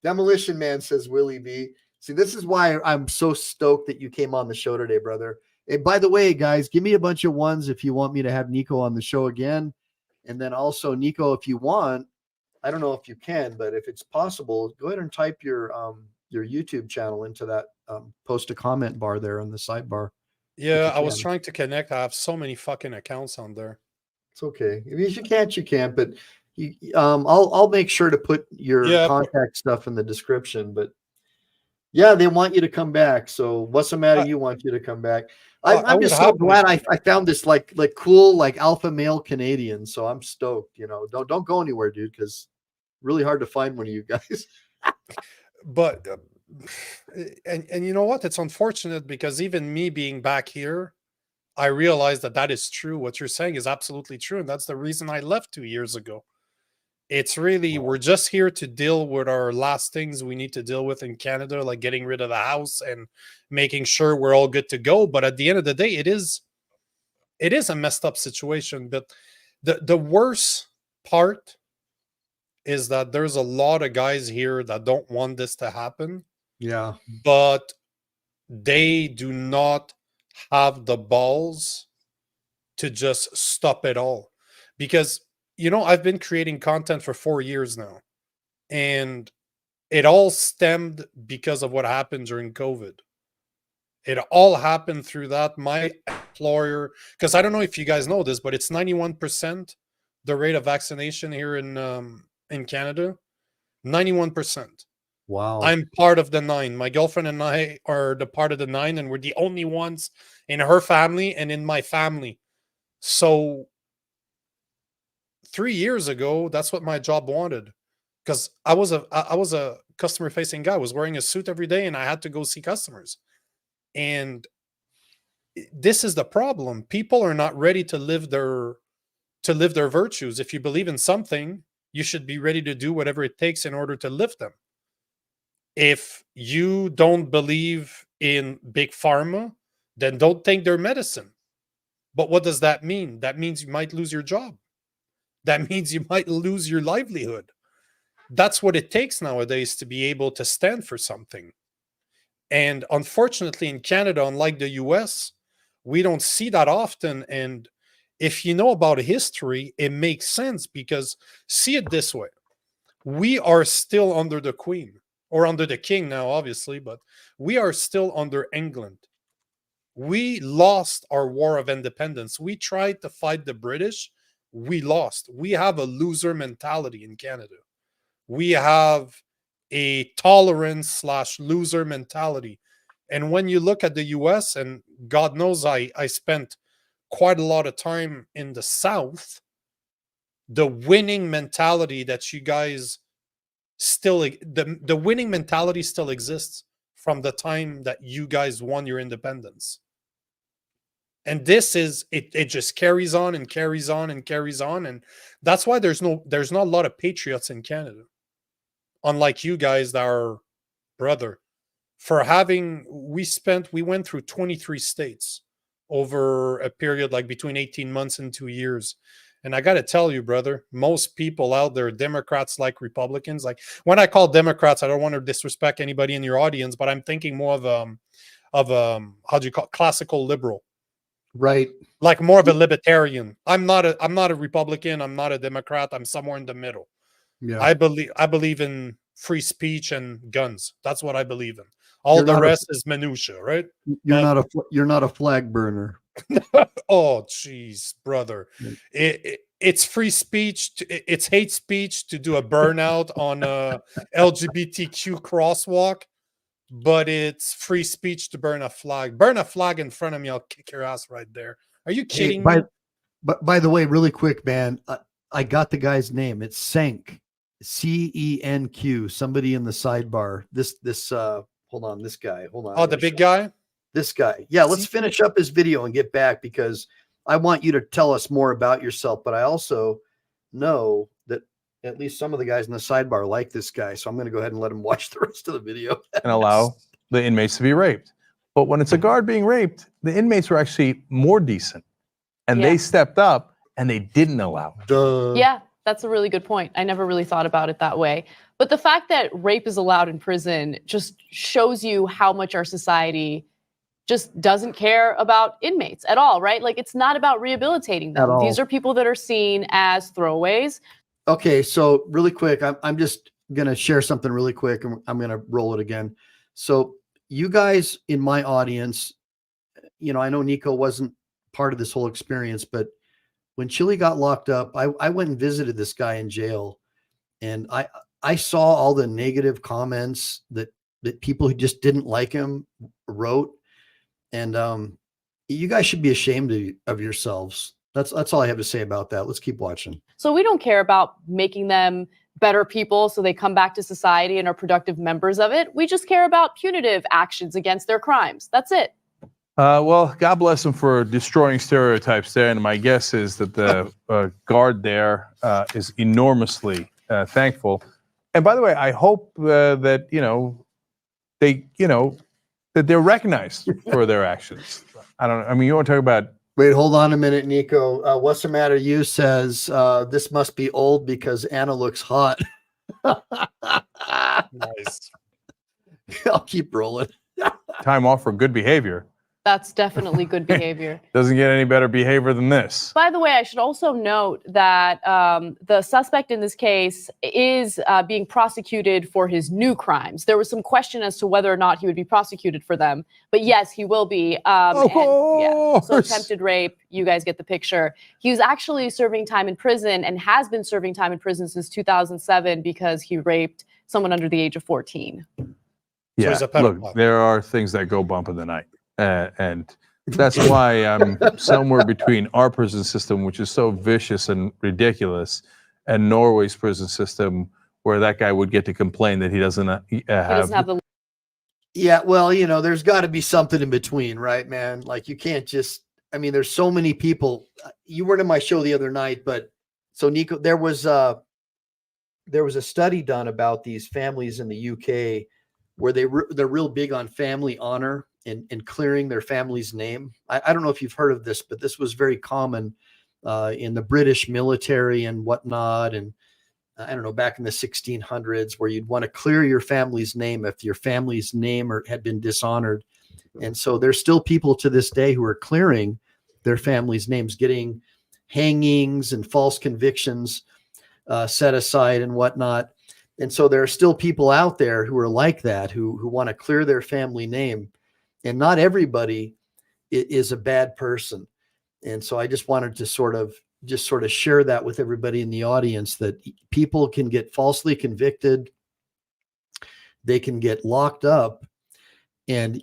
Demolition Man, says Willie B. See, this is why I'm so stoked that you came on the show today, brother. And by the way, guys, give me a bunch of ones if you want me to have Nico on the show again. And then also, Nico, if you want, I don't know if you can, but if it's possible, go ahead and type your YouTube channel into that post a comment bar there on the sidebar. Yeah, I was trying to connect. I have so many fucking accounts on there. It's okay. If you can't, you can't. But I'll make sure to put your contact stuff in the description. But Yeah, they want you to come back. So what's the matter? I, You want you to come back. I I'm would just so happily. glad I found this like cool like alpha male Canadian. So I'm stoked. Don't go anywhere, dude, because really hard to find one of you guys. But and you know what? It's unfortunate because even me being back here, I realize that is true. What you're saying is absolutely true, and that's the reason I left 2 years ago. It's really we're just here to deal with our last things we need to deal with in Canada, like getting rid of the house and making sure we're all good to go. But at the end of the day, it is a messed up situation. But the worst part is that there's a lot of guys here that don't want this to happen, Yeah. but they do not have the balls to just stop it all. Because, I've been creating content for 4 years now, and it all stemmed because of what happened during COVID. It all happened through that. My employer, because I don't know if you guys know this, but it's 91% the rate of vaccination here in Canada. 91%. Wow. I'm part of the 9. My girlfriend and I are the part of the 9, and we're the only ones in her family and in my family. So 3 years ago, that's what my job wanted, because I was a customer facing guy. I was wearing a suit every day, and I had to go see customers. And this is the problem. People are not ready to live their virtues. If you believe in something, you should be ready to do whatever it takes in order to live them. If you don't believe in big pharma, then don't take their medicine. But what does that mean? That means you might lose your job. That means you might lose your livelihood. That's what it takes nowadays to be able to stand for something. And unfortunately, in Canada, unlike the US, we don't see that often. And if you know about history, it makes sense, because see it this way. We are still under the Queen, or under the King now, obviously, but we are still under England. We lost our war of independence. We tried to fight the British. We lost. We have a loser mentality in Canada. We have a tolerance / loser mentality. And when you look at the US, and God knows I spent quite a lot of time in the South, the winning mentality that you guys still, the winning mentality still exists from the time that you guys won your independence. And this is it just carries on and carries on and carries on. And that's why there's not a lot of patriots in Canada. Unlike you guys that are, brother, we went through 23 states over a period like between 18 months and 2 years. And I got to tell you, brother, most people out there, Democrats like Republicans, like when I call Democrats, I don't want to disrespect anybody in your audience, but I'm thinking more of how do you call it? Classical liberal. Right. Like more of a libertarian. I'm not a Republican, I'm not a Democrat, I'm somewhere in the middle. Yeah. I believe in free speech and guns. That's what I believe in. All You're the not rest is minutia, right? You're not a flag burner. Oh, jeez, brother. It's free speech. It's hate speech to do a burnout on a LGBTQ crosswalk, but it's free speech to burn a flag. Burn a flag in front of me, I'll kick your ass right there. Are you kidding me? But by the way, really quick, man, I got the guy's name. It's Cenk, CENQ. Somebody in the sidebar. This hold on, this guy. Hold on. Oh, the big guy. This guy. Yeah, let's finish up his video and get back, because I want you to tell us more about yourself. But I also know that at least some of the guys in the sidebar like this guy. So I'm going to go ahead and let him watch the rest of the video and allow the inmates to be raped. But when it's a guard being raped, the inmates were actually more decent. And they stepped up and they didn't allow it. Yeah, that's a really good point. I never really thought about it that way. But the fact that rape is allowed in prison just shows you how much our society just doesn't care about inmates at all, right? Like, it's not about rehabilitating them. These are people that are seen as throwaways. Okay, so really quick, I'm just going to share something really quick, and I'm going to roll it again. So you guys in my audience, I know Nico wasn't part of this whole experience, but when Chili got locked up, I went and visited this guy in jail, and I saw all the negative comments that that people who just didn't like him wrote. And you guys should be ashamed of yourselves. That's all I have to say about that. Let's keep watching. So we don't care about making them better people so they come back to society and are productive members of it. We just care about punitive actions against their crimes. That's it. Well, God bless them for destroying stereotypes there. And my guess is that the guard there is enormously thankful. And by the way, I hope that, that they're recognized for their actions. I mean, you want to talk about. Wait, hold on a minute, Nico. What's the matter? You says this must be old because Anna looks hot. Nice. I'll keep rolling. Time off for good behavior. That's definitely good behavior. Doesn't get any better behavior than this. By the way, I should also note that the suspect in this case is being prosecuted for his new crimes. There was some question as to whether or not he would be prosecuted for them, but yes, he will be. So attempted rape, you guys get the picture. He was actually serving time in prison and has been serving time in prison since 2007 because he raped someone under the age of 14. Yeah, look, there are things that go bump in the night. And that's why I'm somewhere between our prison system, which is so vicious and ridiculous, and Norway's prison system, where that guy would get to complain that he doesn't have the. Yeah, well, there's got to be something in between, right, man? Like you can't just. I mean, there's so many people. You weren't in my show the other night, but so Nico, there was a study done about these families in the UK where they're real big on family honor. And clearing their family's name. I don't know if you've heard of this, but this was very common in the British military and whatnot. And I don't know, back in the 1600s, where you'd want to clear your family's name if your family's name had been dishonored. And so there's still people to this day who are clearing their family's names, getting hangings and false convictions set aside and whatnot. And so there are still people out there who are like that, who want to clear their family name. And not everybody is a bad person. And so I just wanted to sort of share that with everybody in the audience, that people can get falsely convicted. They can get locked up. And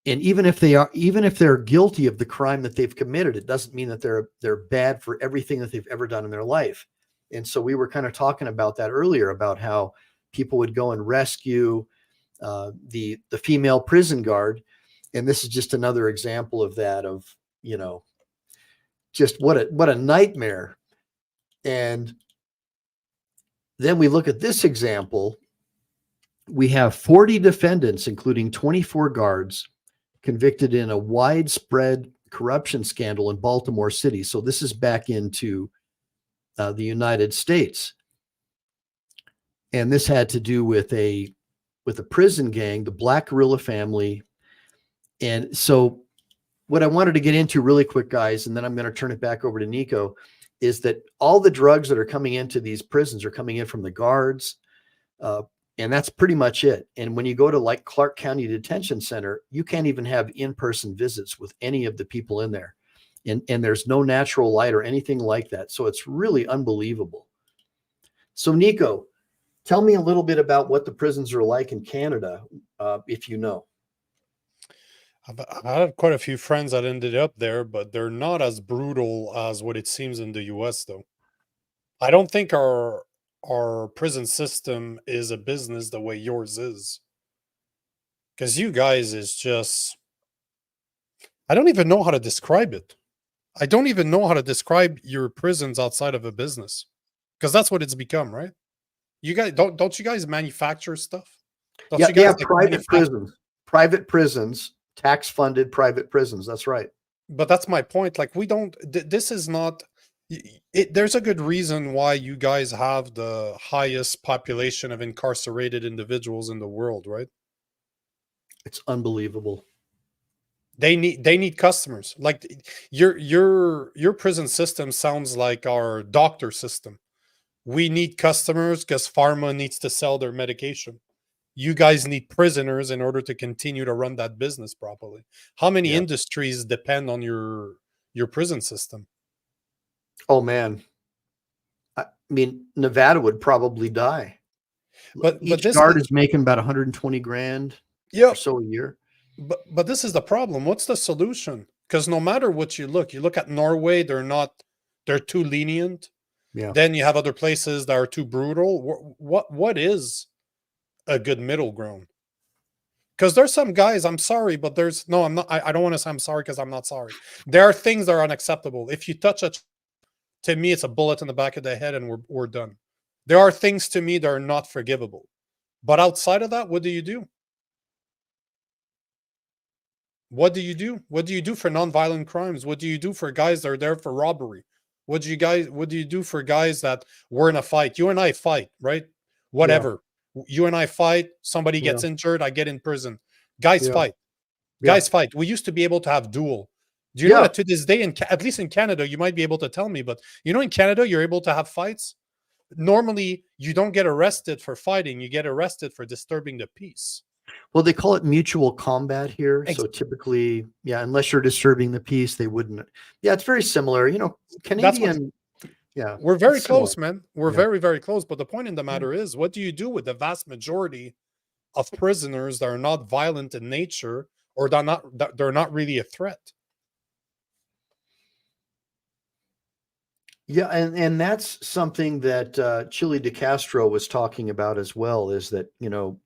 even if they're guilty of the crime that they've committed, it doesn't mean that they're bad for everything that they've ever done in their life. And so we were kind of talking about that earlier, about how people would go and rescue the female prison guard. And this is just another example of that, of, just what a nightmare. And then we look at this example. We have 40 defendants, including 24 guards, convicted in a widespread corruption scandal in Baltimore City. So this is back into the United States. And this had to do with a prison gang, the Black Guerrilla family. And so what I wanted to get into really quick, guys, and then I'm going to turn it back over to Nico, is that all the drugs that are coming into these prisons are coming in from the guards. And that's pretty much it. And when you go to like Clark County Detention Center, you can't even have in-person visits with any of the people in there. And there's no natural light or anything like that. So it's really unbelievable. So Nico, tell me a little bit about what the prisons are like in Canada, if you know. I have quite a few friends that ended up there, but they're not as brutal as what it seems in the US, though. I don't think our prison system is a business the way yours is. Because you guys is just... I don't even know how to describe it. I don't even know how to describe your prisons outside of a business. Because that's what it's become, right? You guys don't you guys manufacture stuff? Don't you guys, like, private prisons, tax-funded private prisons. That's right. But that's my point. Like, we don't. This is not. There's a good reason why you guys have the highest population of incarcerated individuals in the world, right? It's unbelievable. They need customers. Like your prison system sounds like our doctor system. We need customers because pharma needs to sell their medication. You guys need prisoners in order to continue to run that business properly. How many industries depend on your prison system? Oh man. I mean, Nevada would probably die. But Each this guard is making about 120 grand yeah. or so a year. But this is the problem. What's the solution? Because no matter what you look at Norway, they're too lenient. Yeah. Then you have other places that are too brutal. What is a good middle ground? Because there's some guys, I'm sorry, but there's no, I'm not, I don't want to say I'm sorry because I'm not sorry. There are things that are unacceptable. If you touch it, to me, it's a bullet in the back of the head and we're done. There are things to me that are not forgivable. But outside of that, what do you do? What do you do? What do you do for nonviolent crimes? What do you do for guys that are there for robbery? What do you do for guys that were in a fight? You and I fight, right? Whatever. You and I fight, somebody gets injured, I get in prison. Guys fight. Guys fight. We used to be able to have duel. Do you know that to this day, at least in Canada, you might be able to tell me, but you know in Canada, you're able to have fights? Normally, you don't get arrested for fighting. You get arrested for disturbing the peace. Well, they call it mutual combat here. So typically, unless you're disturbing the peace, they wouldn't. Yeah, it's very similar. You know, Canadian. We're very close, man. We're very, very close. But the point in the matter is, what do you do with the vast majority of prisoners that are not violent in nature or they're not really a threat? Yeah, and that's something that Chile de Castro was talking about as well, is that, you know,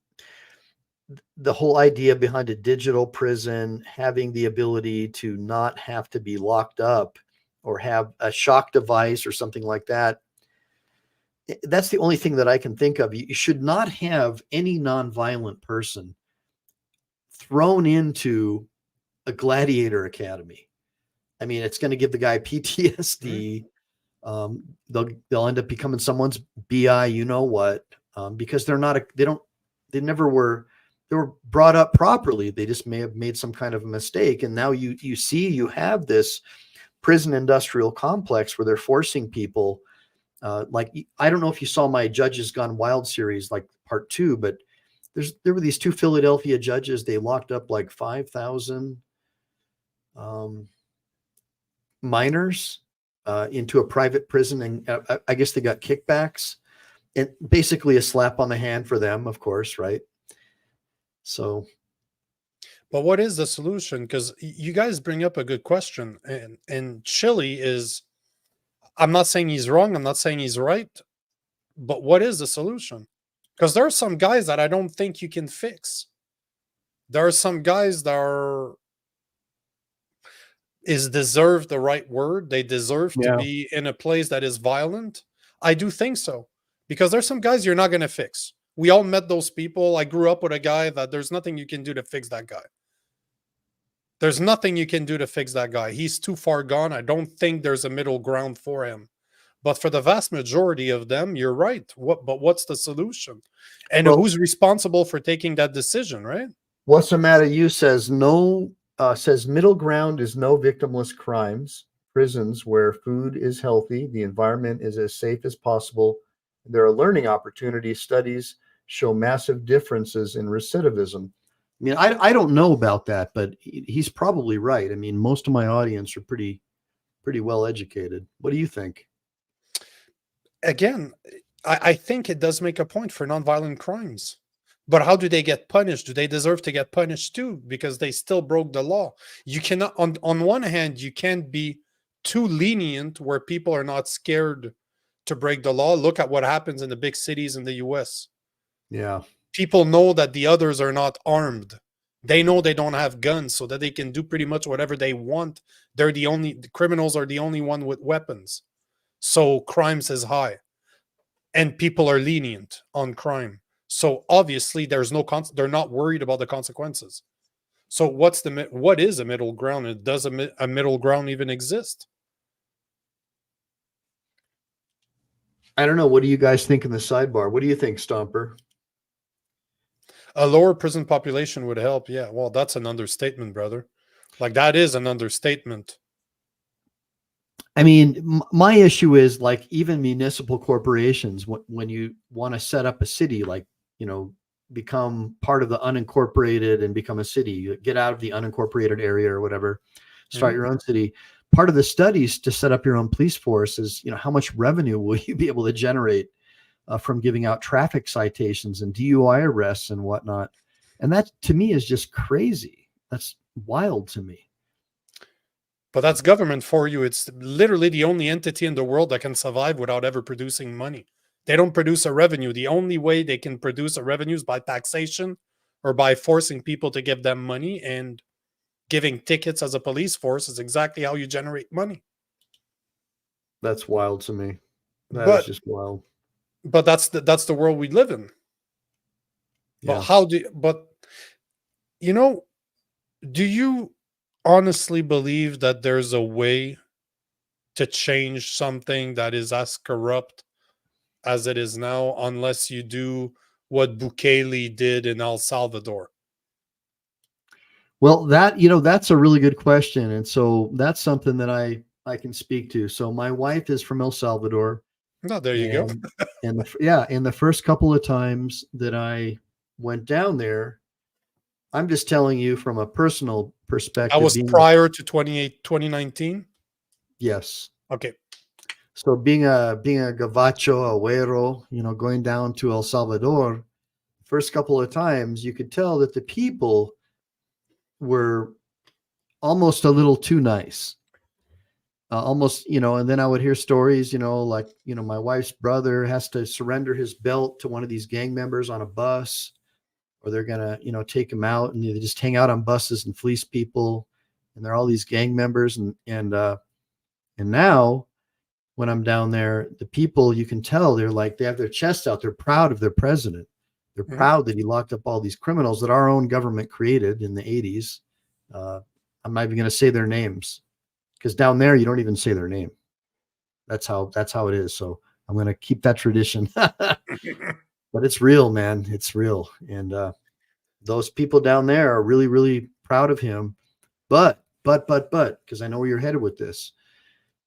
the whole idea behind a digital prison, having the ability to not have to be locked up or have a shock device or something like that. That's the only thing that I can think of. You should not have any nonviolent person thrown into a gladiator academy. I mean, it's going to give the guy PTSD. They'll end up becoming someone's BI, you know what, because they were brought up properly. They just may have made some kind of a mistake. And now you have this prison industrial complex where they're forcing people. Like, I don't know if you saw my Judges Gone Wild series, like part 2, but there were these 2 Philadelphia judges. They locked up like 5,000 minors into a private prison, and I guess they got kickbacks, and basically a slap on the hand for them, of course, right? So, but what is the solution? Because you guys bring up a good question, and Chile is, I'm not saying he's wrong, I'm not saying he's right, but what is the solution? Because there are some guys that I don't think you can fix. There are some guys that are, is deserve the right word? They deserve to be in a place that is violent? I do think so. Because there's some guys you're not going to fix. We all met those people. I grew up with a guy that there's nothing you can do to fix that guy. There's nothing you can do to fix that guy. He's too far gone. I don't think there's a middle ground for him. But for the vast majority of them, you're right. But what's the solution? And who's responsible for taking that decision, right? What's the matter? You says middle ground is no victimless crimes, prisons where food is healthy, the environment is as safe as possible. There are learning opportunities. Studies show massive differences in recidivism. I mean, I don't know about that, but he's probably right. I mean, most of my audience are pretty well educated. What do you think? Again, I think it does make a point for nonviolent crimes. But how do they get punished? Do they deserve to get punished too? Because they still broke the law. You cannot, on one hand, you can't be too lenient where people are not scared to break the law. Look at what happens in the big cities in the US. Yeah. People know that the others are not armed. They know they don't have guns, so that they can do pretty much whatever they want. The criminals are the only one with weapons. So crimes is high. And people are lenient on crime. So obviously they're not worried about the consequences. So what is a middle ground? And does a middle ground even exist? I don't know. What do you guys think in the sidebar? What do you think, Stomper? A lower prison population would help. Yeah, well, that's an understatement, brother. Like, that is an understatement. I mean, my issue is, like, even municipal corporations, when you want to set up a city, like, you know, become part of the unincorporated and become a city, you get out of the unincorporated area or whatever, start your own city. Part of the studies to set up your own police force is, you know, how much revenue will you be able to generate from giving out traffic citations and DUI arrests and whatnot. And that to me is just crazy. That's wild to me. But that's government for you. It's literally the only entity in the world that can survive without ever producing money. They don't produce a revenue. The only way they can produce a revenue is by taxation or by forcing people to give them money, and giving tickets as a police force is exactly how you generate money. That's wild to me. That is just wild. But that's the world we live in. Yeah. But you know, do you honestly believe that there's a way to change something that is as corrupt as it is now, unless you do what Bukele did in El Salvador? Well, that's a really good question. And so that's something that I can speak to. So my wife is from El Salvador. No, there you go. And the first couple of times that I went down there, I'm just telling you from a personal perspective. I was prior to 2019. Yes. Okay. So being a gavacho, a güero, going down to El Salvador, first couple of times, you could tell that the people were almost a little too nice. Almost, and then I would hear stories, like, my wife's brother has to surrender his belt to one of these gang members on a bus, or they're going to, take him out, and they just hang out on buses and fleece people. And they're all these gang members. And now when I'm down there, the people, you can tell they're like, they have their chest out. They're proud of their president. They're proud that he locked up all these criminals that our own government created in the 80s. I'm not even going to say their names, because down there, you don't even say their name. That's how it is. So I'm going to keep that tradition. But it's real, man. It's real. And those people down there are really, really proud of him. But, because I know where you're headed with this,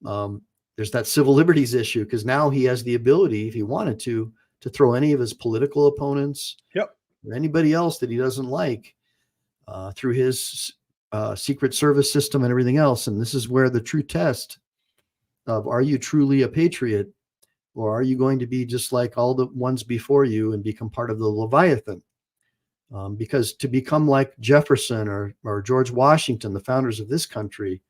there's that civil liberties issue, because now he has the ability, if he wanted to throw any of his political opponents or anybody else that he doesn't like through his Secret Service system and everything else. And this is where the true test of, are you truly a patriot, or are you going to be just like all the ones before you and become part of the Leviathan? Because to become like Jefferson or George Washington, the founders of this country,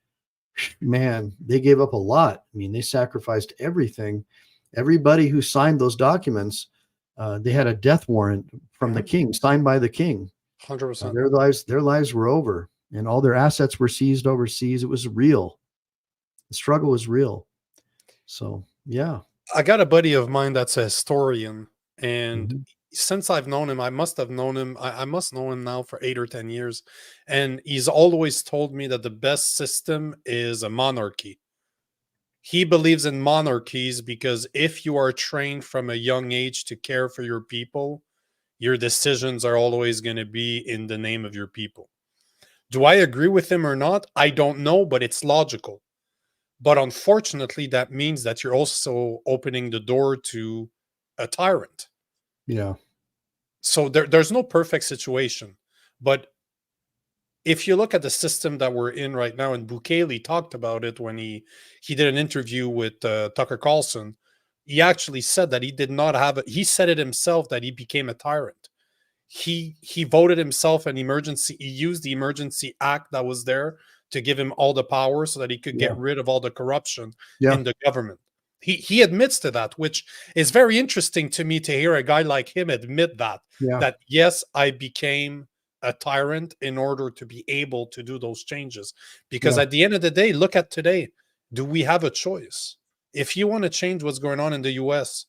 man, they gave up a lot. I mean, they sacrificed everything. Everybody who signed those documents, they had a death warrant from the king, signed by the king. 100%. Their lives were over, and all their assets were seized overseas. It was real. The struggle was real. So, yeah. I got a buddy of mine that's a historian, and since I've known him, I must know him now for 8 or 10 years. And he's always told me that the best system is a monarchy. He believes in monarchies because if you are trained from a young age to care for your people, your decisions are always going to be in the name of your people. Do I agree with him or not? I don't know, but it's logical. But unfortunately, that means that you're also opening the door to a tyrant. Yeah. So there's no perfect situation. But if you look at the system that we're in right now, and Bukele talked about it when he did an interview with Tucker Carlson, he actually said that he did not have he said it himself, that he became a tyrant. He voted himself an emergency. He used the emergency act that was there to give him all the power so that he could get rid of all the corruption in the government. He admits to that, which is very interesting to me to hear a guy like him admit that, that yes, I became a tyrant in order to be able to do those changes. Because at the end of the day, look at today. Do we have a choice? If you want to change what's going on in the US,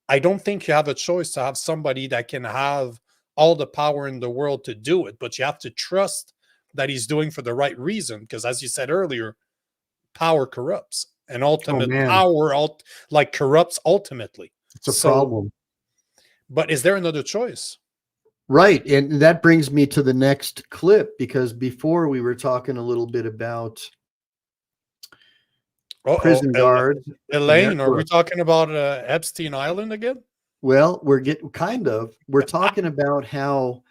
I don't think you have a choice to have somebody that can have all the power in the world to do it, but you have to trust that he's doing for the right reason. Because as you said earlier, power corrupts, and ultimate power corrupts ultimately. It's a problem. But is there another choice? Right. And that brings me to the next clip, because before we were talking a little bit about prison guards. Elaine, are we talking about Epstein Island again? Well, we're talking about how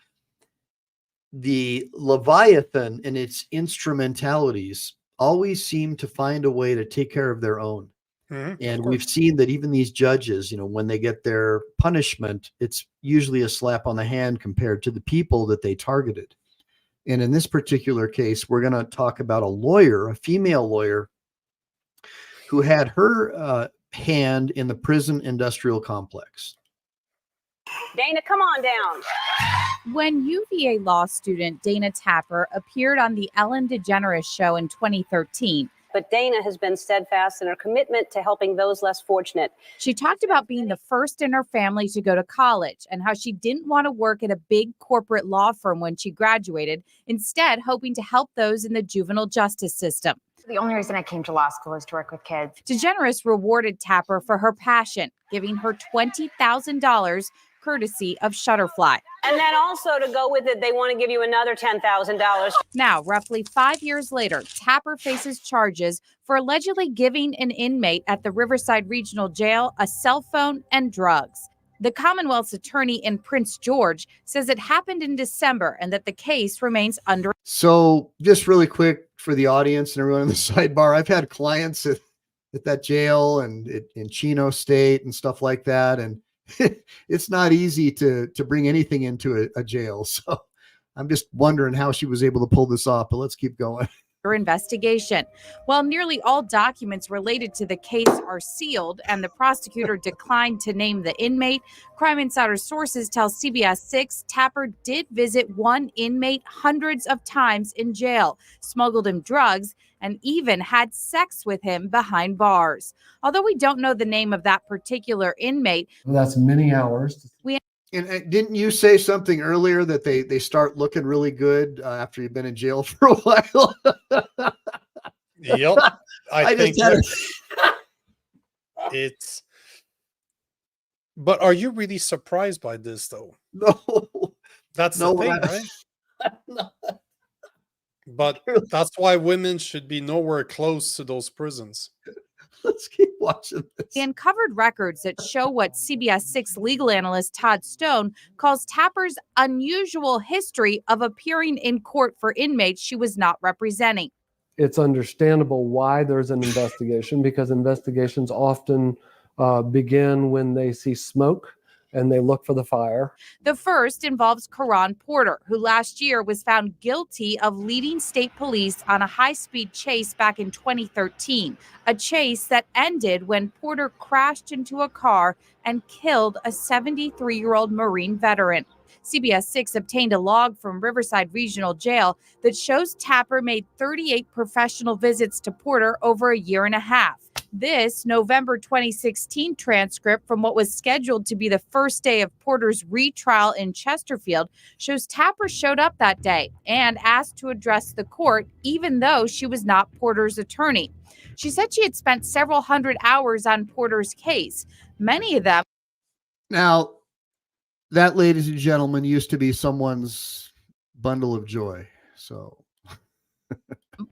the Leviathan and its instrumentalities always seem to find a way to take care of their own. And we've seen that even these judges, when they get their punishment, it's usually a slap on the hand compared to the people that they targeted. And in this particular case, we're going to talk about a lawyer, a female lawyer, who had her hand in the prison industrial complex. Dana, come on down. When UVA law student Dana Tapper appeared on the Ellen DeGeneres show in 2013, But Dana has been steadfast in her commitment to helping those less fortunate. she talked about being the first in her family to go to college and how she didn't want to work at a big corporate law firm when she graduated, instead hoping to help those in the juvenile justice system. The only reason I came to law school is to work with kids. DeGeneres rewarded Tapper for her passion, giving her $20,000 courtesy of Shutterfly. And then also to go with it, they want to give you another $10,000. Now, roughly 5 years later, Tapper faces charges for allegedly giving an inmate at the Riverside Regional Jail a cell phone and drugs. The Commonwealth's attorney in Prince George says it happened in December and that the case remains under. So just really quick for the audience and everyone in the sidebar, I've had clients at that jail and in Chino State and stuff like that. And it's not easy to bring anything into a jail. So I'm just wondering how she was able to pull this off, but let's keep going. Investigation. While nearly all documents related to the case are sealed and the prosecutor declined to name the inmate, Crime Insider sources tell CBS 6 Tapper did visit one inmate hundreds of times in jail, smuggled him drugs, and even had sex with him behind bars. Although we don't know the name of that particular inmate, that's many hours. And didn't you say something earlier that they start looking really good after you've been in jail for a while? Yep. I think it's. But are you really surprised by this, though? No. That's the thing, right? No. But that's why women should be nowhere close to those prisons. Let's keep watching this. They uncovered records that show what CBS 6 legal analyst Todd Stone calls Tapper's unusual history of appearing in court for inmates she was not representing. It's understandable why there's an investigation, because investigations often begin when they see smoke and they look for the fire. The first involves Karan Porter, who last year was found guilty of leading state police on a high-speed chase back in 2013, a chase that ended when Porter crashed into a car and killed a 73-year-old Marine veteran. CBS 6 obtained a log from Riverside Regional Jail that shows Tapper made 38 professional visits to Porter over a year and a half. This November 2016 transcript from what was scheduled to be the first day of Porter's retrial in Chesterfield shows Tapper showed up that day and asked to address the court, even though she was not Porter's attorney. She said she had spent several hundred hours on Porter's case, many of them. Now, that, ladies and gentlemen, used to be someone's bundle of joy. So.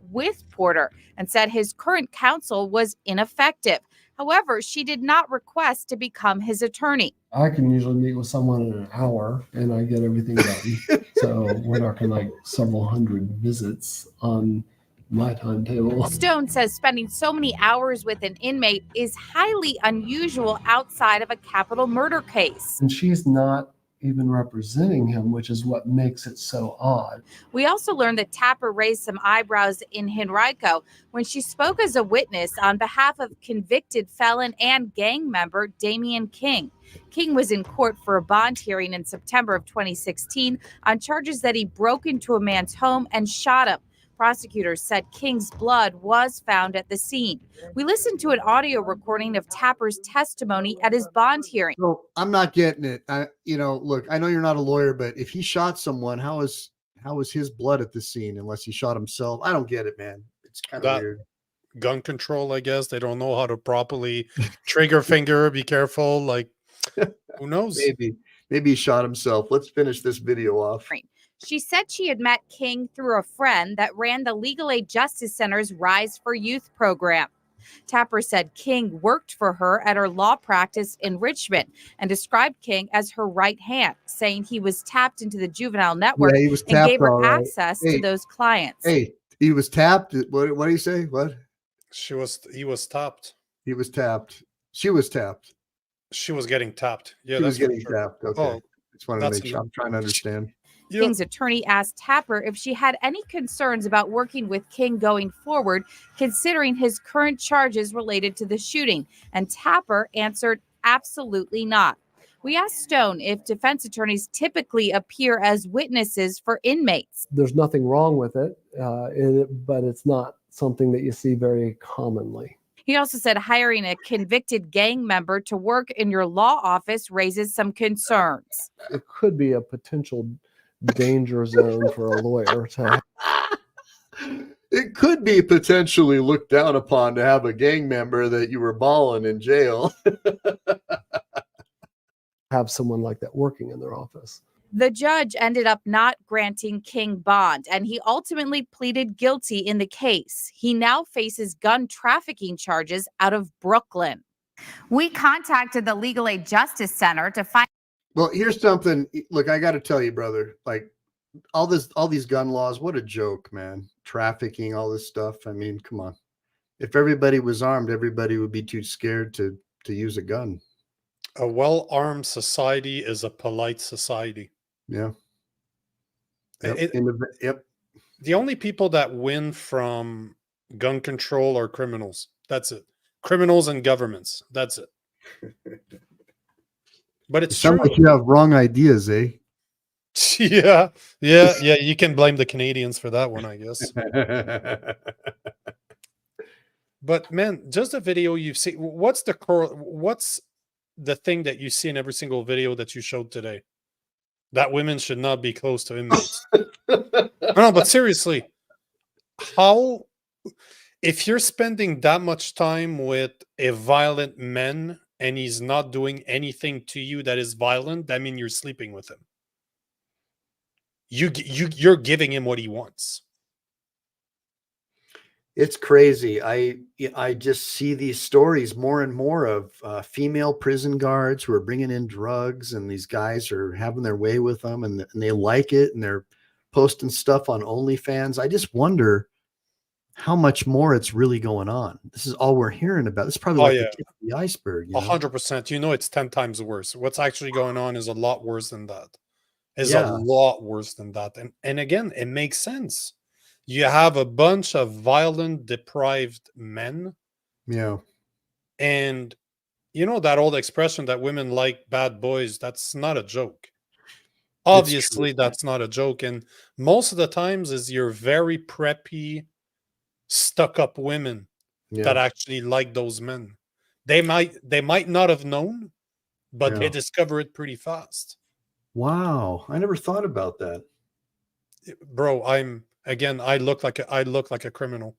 With Porter, and said his current counsel was ineffective. However, she did not request to become his attorney. I can usually meet with someone in an hour and I get everything done. So we're talking like several hundred visits on my timetable. Stone says spending so many hours with an inmate is highly unusual outside of a capital murder case. And she's not even representing him, which is what makes it so odd. We also learned that Tapper raised some eyebrows in Henrico when she spoke as a witness on behalf of convicted felon and gang member Damian King. King was in court for a bond hearing in September of 2016 on charges that he broke into a man's home and shot him. Prosecutors said King's blood was found at the scene. We listened to an audio recording of Tapper's testimony at his bond hearing. So I'm not getting it. Look, I know you're not a lawyer, but if he shot someone, how is his blood at the scene unless he shot himself? I don't get it, man. It's kind of weird. Gun control, I guess. They don't know how to properly trigger finger. Be careful. Like, who knows? Maybe he shot himself. Let's finish this video off. She said she had met King through a friend that ran the Legal Aid Justice Center's Rise for Youth program. Tapper said King worked for her at her law practice in Richmond and described King as her right hand, saying he was tapped into the juvenile network and gave her access to those clients. Hey, he was tapped. What do you say? What? He was tapped. He was tapped. She was tapped. She was getting tapped. Yeah, She that's was getting for sure. tapped. Okay. Oh, Just wanted to make sure. I'm trying to understand. King's attorney asked Tapper if she had any concerns about working with King going forward, considering his current charges related to the shooting. And Tapper answered, absolutely not. We asked Stone if defense attorneys typically appear as witnesses for inmates. There's nothing wrong with it, but it's not something that you see very commonly. He also said hiring a convicted gang member to work in your law office raises some concerns. It could be a potential danger zone for a lawyer to. It could be potentially looked down upon to have a gang member that you were balling in jail. Have someone like that working in their office. The judge ended up not granting King bond, and he ultimately pleaded guilty in the case. He now faces gun trafficking charges out of Brooklyn. We contacted the Legal Aid Justice Center to find. Well, here's something. Look, I got to tell you, brother, like all these gun laws, what a joke, man. Trafficking, all this stuff. I mean, come on. If everybody was armed, everybody would be too scared to use a gun. A well-armed society is a polite society. Yeah. Yep. The only people that win from gun control are criminals. That's it. Criminals and governments. That's it. But it's true. Like you have wrong ideas, eh? Yeah. You can blame the Canadians for that one, I guess. But man, just a video you've seen. What's the thing that you see in every single video that you showed today? That women should not be close to inmates. No, but seriously, if you're spending that much time with a violent man and he's not doing anything to you that is violent, that means you're sleeping with him. You're giving him what he wants. It's crazy. I just see these stories more and more of female prison guards who are bringing in drugs, and these guys are having their way with them, and they like it, and they're posting stuff on OnlyFans. I just wonder how much more it's really going on. This is all we're hearing about. This is probably the tip of the iceberg. 100%. You know, it's 10 times worse. What's actually going on is a lot worse than that. A lot worse than that. And again, it makes sense. You have a bunch of violent, deprived men. Yeah. And you know that old expression that women like bad boys, that's not a joke. Obviously, that's not a joke. And most of the times is your very preppy, stuck-up women that actually like those men. They might not have known, but they discover it pretty fast. Wow. I never thought about that. Bro, I look like a criminal,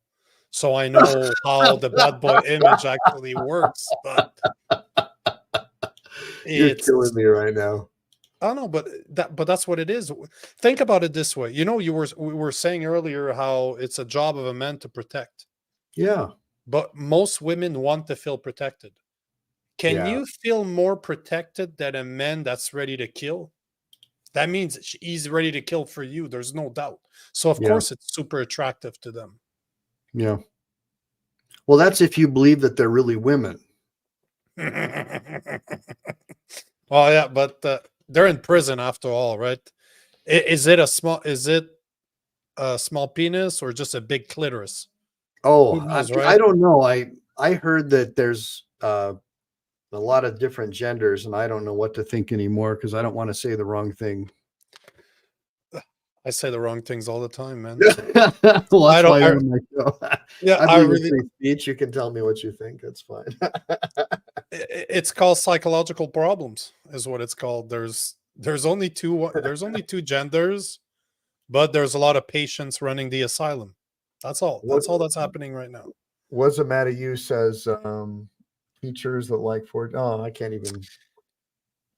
so I know how the bad boy image actually works. But you're killing me right now. I don't know, but that's what it is. Think about it this way. You know, we were saying earlier how it's a job of a man to protect. Yeah. But most women want to feel protected. Can you feel more protected than a man that's ready to kill? That means he's ready to kill for you. There's no doubt. So, of course, it's super attractive to them. Yeah. Well, that's if you believe that they're really women. Oh, yeah, but they're in prison after all, right? Is it a small penis or just a big clitoris? Oh, knows, right? I don't know. I heard that there's a lot of different genders, and I don't know what to think anymore because I don't want to say the wrong thing. I say the wrong things all the time, man. Well, that's why I'm on my show. Yeah, I really speech. You can tell me what you think. That's fine. It's called psychological problems, is what it's called. There's only two genders, but there's a lot of patients running the asylum. That's all. That's all that's happening right now. What's the matter? You says teachers that like I can't even.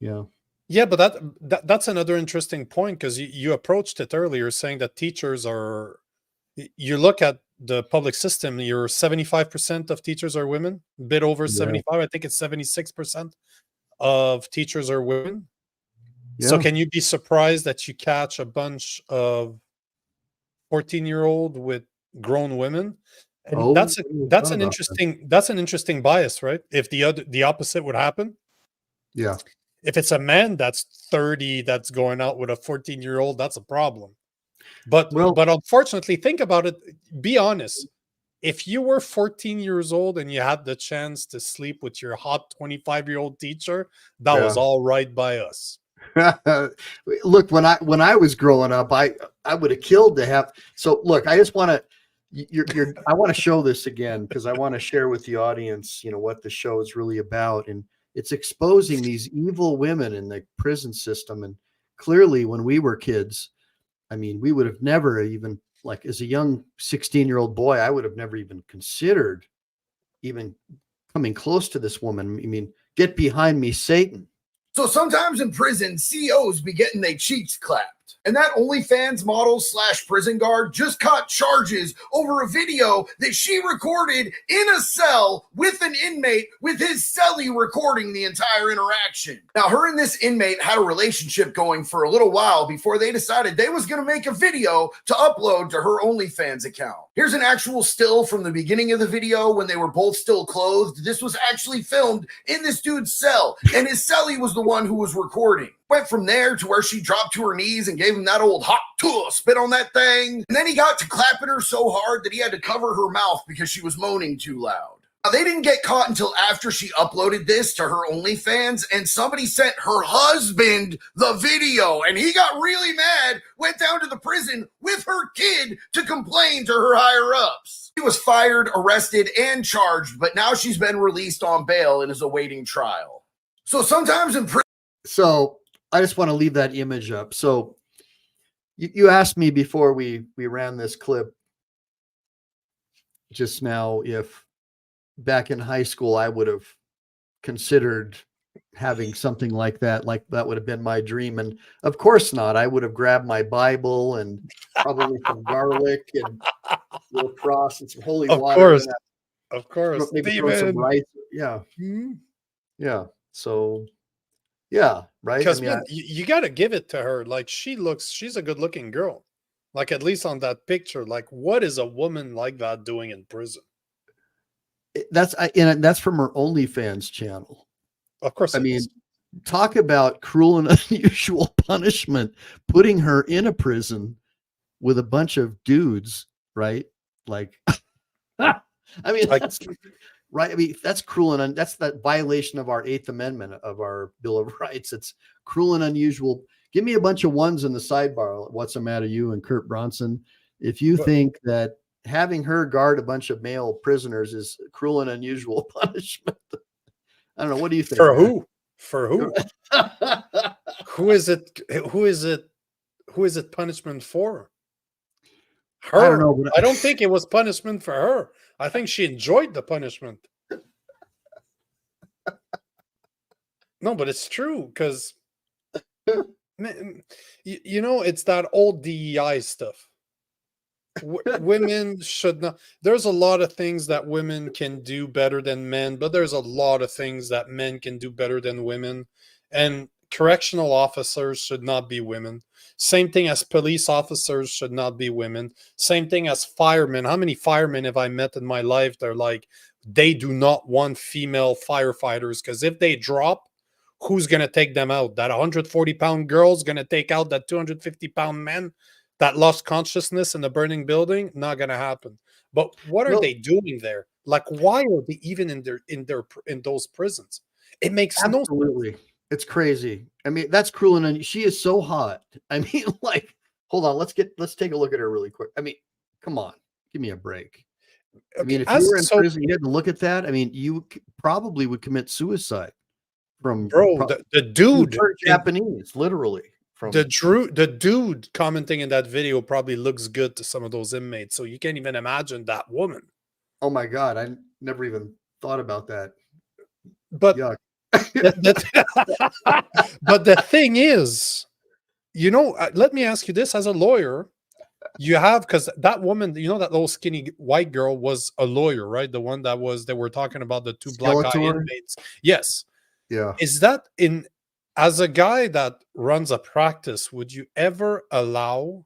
Yeah. Yeah, but that's another interesting point because you approached it earlier saying that teachers are. You look at the public system, you're 75% of teachers are women, a bit over 75. I think it's 76% of teachers are women. Yeah. So can you be surprised that you catch a bunch of 14-year-old with grown women? And Oh, that's I never that's thought an about that. interesting bias, right? If the opposite would happen, Yeah. if it's a man that's 30 that's going out with a 14-year-old, that's a problem. But Well, unfortunately, think about it. Be honest. If you were 14 years old and you had the chance to sleep with your hot 25-year-old teacher, that was yeah. all right by us. Look, when I was growing up, I would have killed to have. So look, I just want to I want to show this again because I want to share with the audience, what the show is really about, and it's exposing these evil women in the prison system. And clearly, when we were kids, I mean, we would have never even, like, as a young 16-year-old boy, I would have never even considered even coming close to this woman. I mean, get behind me, Satan. So sometimes in prison, COs be getting their cheeks clapped. And that OnlyFans model / prison guard just caught charges over a video that she recorded in a cell with an inmate, with his cellie recording the entire interaction. Now, her and this inmate had a relationship going for a little while before they decided they was going to make a video to upload to her OnlyFans account. Here's an actual still from the beginning of the video when they were both still clothed. This was actually filmed in this dude's cell, and his cellie was the one who was recording. Went from there to where she dropped to her knees and gave him that old hot tuh, spit on that thing. And then he got to clapping her so hard that he had to cover her mouth because she was moaning too loud. Now, they didn't get caught until after she uploaded this to her OnlyFans, and somebody sent her husband the video, and he got really mad, went down to the prison with her kid to complain to her higher-ups. She was fired, arrested, and charged, but now she's been released on bail and is awaiting trial. So sometimes in prison... So I just want to leave that image up. So you asked me before we ran this clip just now if back in high school I would have considered having something like that would have been my dream. And of course not. I would have grabbed my Bible and probably some garlic and a little cross and some holy water. Of course. Maybe throw some rice. Yeah. Yeah. So yeah, right. Because you got to give it to her. Like, she's a good looking girl. Like, at least on that picture, like, what is a woman like that doing in prison? That's from her OnlyFans channel. Of course. I mean, talk about cruel and unusual punishment, putting her in a prison with a bunch of dudes, right? Like, I mean, that's right. I mean, that's cruel and that's that violation of our 8th Amendment of our Bill of Rights. It's cruel and unusual. Give me a bunch of ones in the sidebar. What's the matter, you and Kurt Bronson? If you think that having her guard a bunch of male prisoners is cruel and unusual punishment, I don't know. What do you think? For who? For who? Who is it? Who is it punishment for? Her. I don't know. But I don't think it was punishment for her. I think she enjoyed the punishment. No, but it's true because it's that old DEI stuff. Women should not. There's a lot of things that women can do better than men, but there's a lot of things that men can do better than women. And correctional officers should not be women. Same thing as police officers should not be women. Same thing as firemen. How many firemen have I met in my life? They're like, they do not want female firefighters because if they drop, who's going to take them out? That 140-pound girl's going to take out that 250-pound man that lost consciousness in the burning building? Not going to happen. But what are they doing there? Like, why are they even in those prisons? It makes no sense. It's crazy. I mean, that's cruel and she is so hot. I mean, like, hold on, let's take a look at her really quick. I mean, come on, give me a break. I mean, if you were in prison, you had to look at that. I mean, you probably would commit suicide from the dude Japanese, literally. The dude commenting in that video probably looks good to some of those inmates. So you can't even imagine that woman. Oh my God, I never even thought about that. But yuck. But the thing is, let me ask you this as a lawyer. You have, because that woman, that little skinny white girl was a lawyer, right? The one that were talking about the two black guy inmates. Yes. Yeah. Is that as a guy that runs a practice, would you ever allow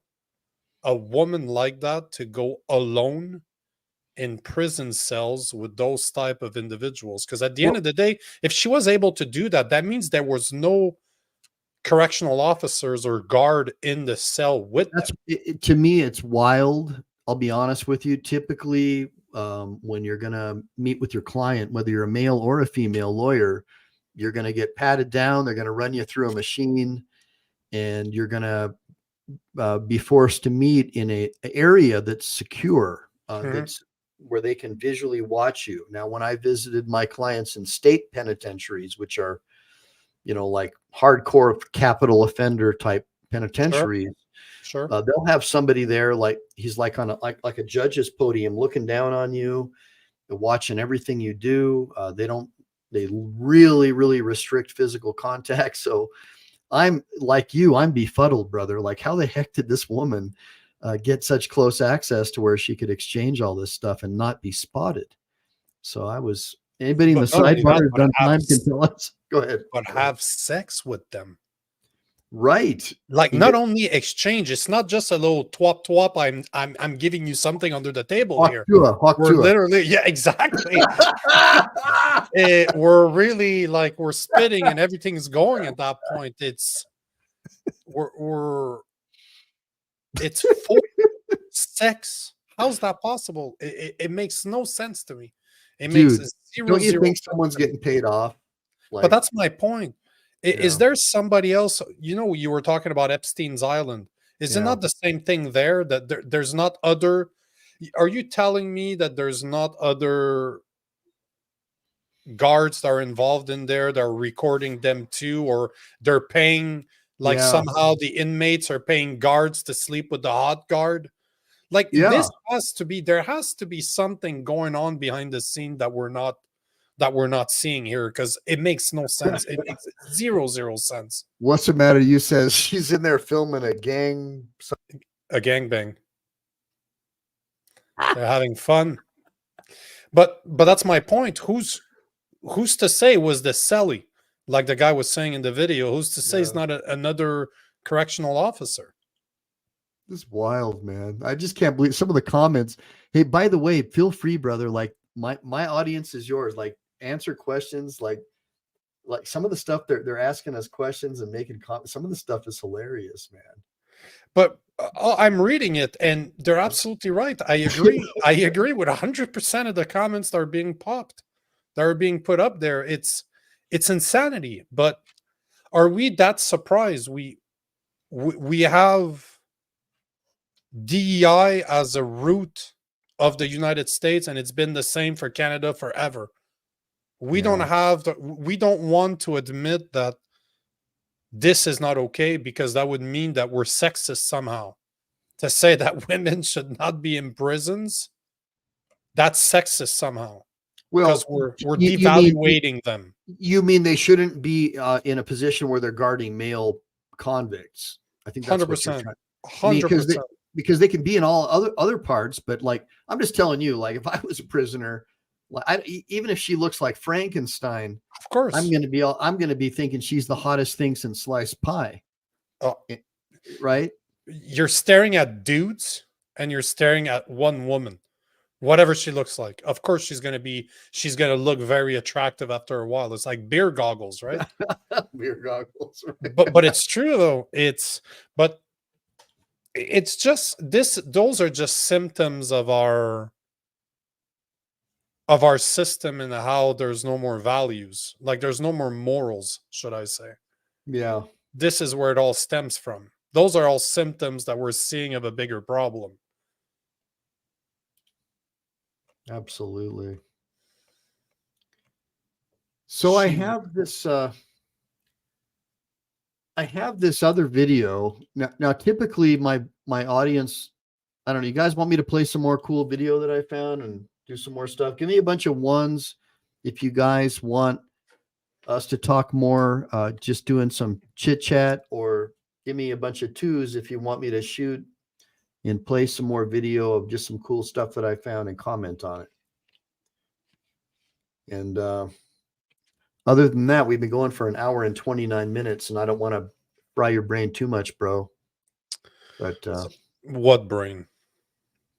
a woman like that to go alone in prison cells with those type of individuals, because at the end of the day, if she was able to do that, that means there was no correctional officers or guard in the cell with them. To me, it's wild. I'll be honest with you. Typically, when you're going to meet with your client, whether you're a male or a female lawyer, you're going to get patted down. They're going to run you through a machine, and you're going to be forced to meet in an area that's secure, that's where they can visually watch you. Now, when I visited my clients in state penitentiaries, which are, like hardcore capital offender type penitentiaries, sure. They'll have somebody there, like he's like on like a judge's podium, looking down on you, watching everything you do. They really, really restrict physical contact. So I'm like you, I'm befuddled, brother. Like, how the heck did this woman get such close access to where she could exchange all this stuff and not be spotted? So anybody in the sidebar who's done time can tell us. Go ahead. But have sex with them. Right. Like, not only exchange, it's not just a little twop. I'm giving you something under the table here. We're literally, yeah, exactly. We're really like, we're spitting and everything's going at that point. It's for sex. How's that possible? It makes no sense to me. It makes zero. Don't you think someone's getting paid off? But that's my point. Is there somebody else? You were talking about Epstein's Island. Is it not the same thing there? That there's not other? Are you telling me that there's not other guards that are involved in there that are recording them too, or they're paying somehow the inmates are paying guards to sleep with the hot guard? Like, this there has to be something going on behind the scene that we're not seeing here, because it makes no sense. It makes zero sense. What's the matter? You says she's in there filming a gangbang. They're having fun. But that's my point. Who's to say was the celly, like the guy was saying in the video? Who's to say it's not another correctional officer? This is wild, man. I just can't believe some of the comments. Hey, by the way, feel free, brother. Like, my audience is yours. Like, answer questions. Like some of the stuff they're asking us questions and making comments. Some of the stuff is hilarious, man. But I'm reading it, and they're absolutely right. I agree. I agree with 100% of the comments that are being popped, that are being put up there. It's insanity. But are we that surprised? We have DEI as a root of the United States, and it's been the same for Canada forever. We don't want to admit that this is not okay, because that would mean that we're sexist somehow. To say that women should not be in prisons, that's sexist somehow. Well, because we're devaluating them. You mean they shouldn't be in a position where they're guarding male convicts? I think that's 100%. 100%. Because they can be in all other parts, but like, I'm just telling you, like, if I was a prisoner, like, even if she looks like Frankenstein, of course, I'm going to be thinking she's the hottest thing since sliced pie. Oh, right. You're staring at dudes and you're staring at one woman, whatever she looks like. Of course, she's going to look very attractive after a while. It's like beer goggles, right? Beer goggles. Right? But it's true though. It's just this. Those are just symptoms of our system, and how there's no more values. Like, there's no more morals, should I say? Yeah. This is where it all stems from. Those are all symptoms that we're seeing of a bigger problem. Absolutely. So I have this other video. Now typically my audience, I don't know, you guys want me to play some more cool video that I found and do some more stuff? Give me a bunch of ones if you guys want us to talk more, just doing some chit chat, or give me a bunch of twos if you want me to shoot and play some more video of just some cool stuff that I found and comment on it. And other than that, we've been going for an hour and 29 minutes, and I don't want to fry your brain too much, bro. But what brain?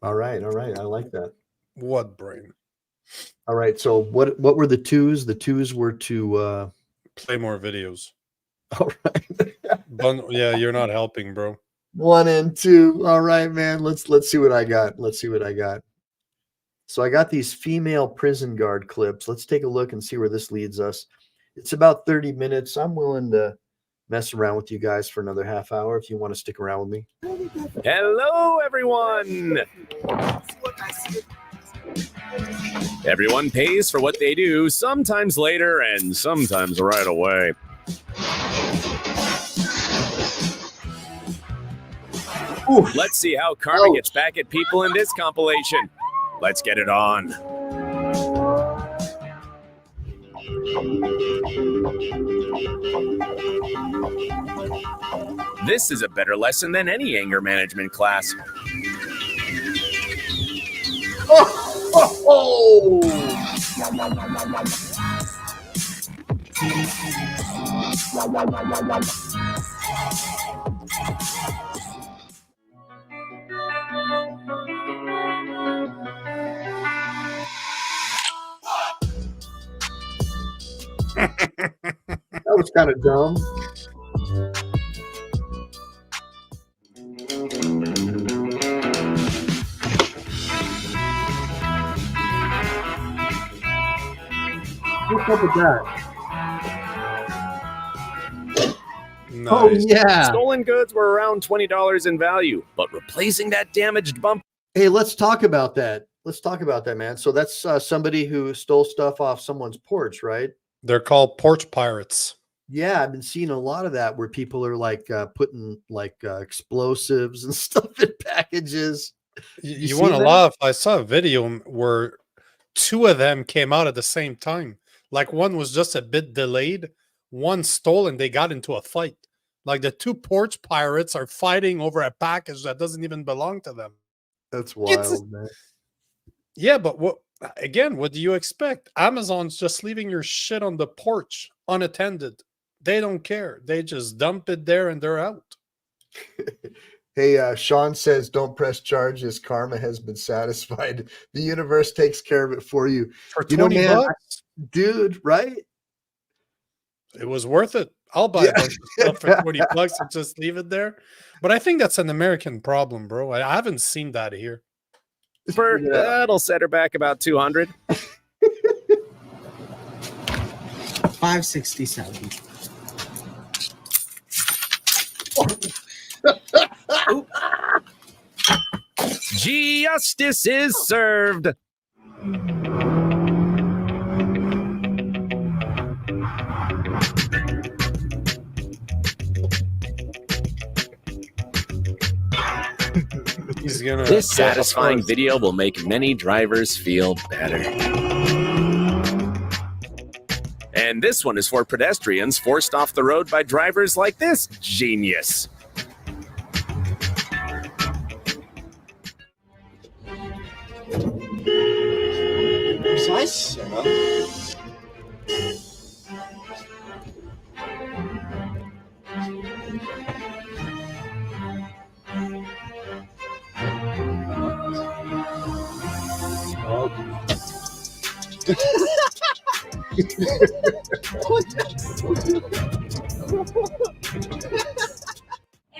All right. I like that. What brain? All right. So what were the twos? The twos were to play more videos. All right. But yeah, you're not helping, bro. 1 and 2. All right, man. Let's see what I got. Let's see what I got. So I got these female prison guard clips. Let's take a look and see where this leads us. It's about 30 minutes. I'm willing to mess around with you guys for another half hour if you want to stick around with me. Hello, everyone. Everyone pays for what they do, sometimes later and sometimes right away. Oof. Let's see how karma gets back at people in this compilation. Let's get it on. This is a better lesson than any anger management class. That was kind of dumb. What's up with that? Nice. Oh, yeah. Stolen goods were around $20 in value, but replacing that damaged bumper. Hey, let's talk about that. Let's talk about that, man. So that's somebody who stole stuff off someone's porch, right? They're called porch pirates. Yeah, I've been seeing a lot of that where people are like putting like explosives and stuff in packages. You want to laugh? I saw a video where two of them came out at the same time. Like one was just a bit delayed. One stole and they got into a fight. Like the two porch pirates are fighting over a package that doesn't even belong to them. That's wild, man. Yeah, but what do you expect? Amazon's just leaving your shit on the porch unattended. They don't care. They just dump it there and they're out. Hey, Sean says, don't press charges. Karma has been satisfied. The universe takes care of it for you. For 20 bucks? Dude, right? It was worth it. I'll buy a bunch of stuff for 20 bucks and just leave it there. But I think that's an American problem, bro. I haven't seen that here. That'll set her back about 200. 567. Justice is served. This satisfying video will make many drivers feel better. And this one is for pedestrians forced off the road by drivers like this genius. Precise, In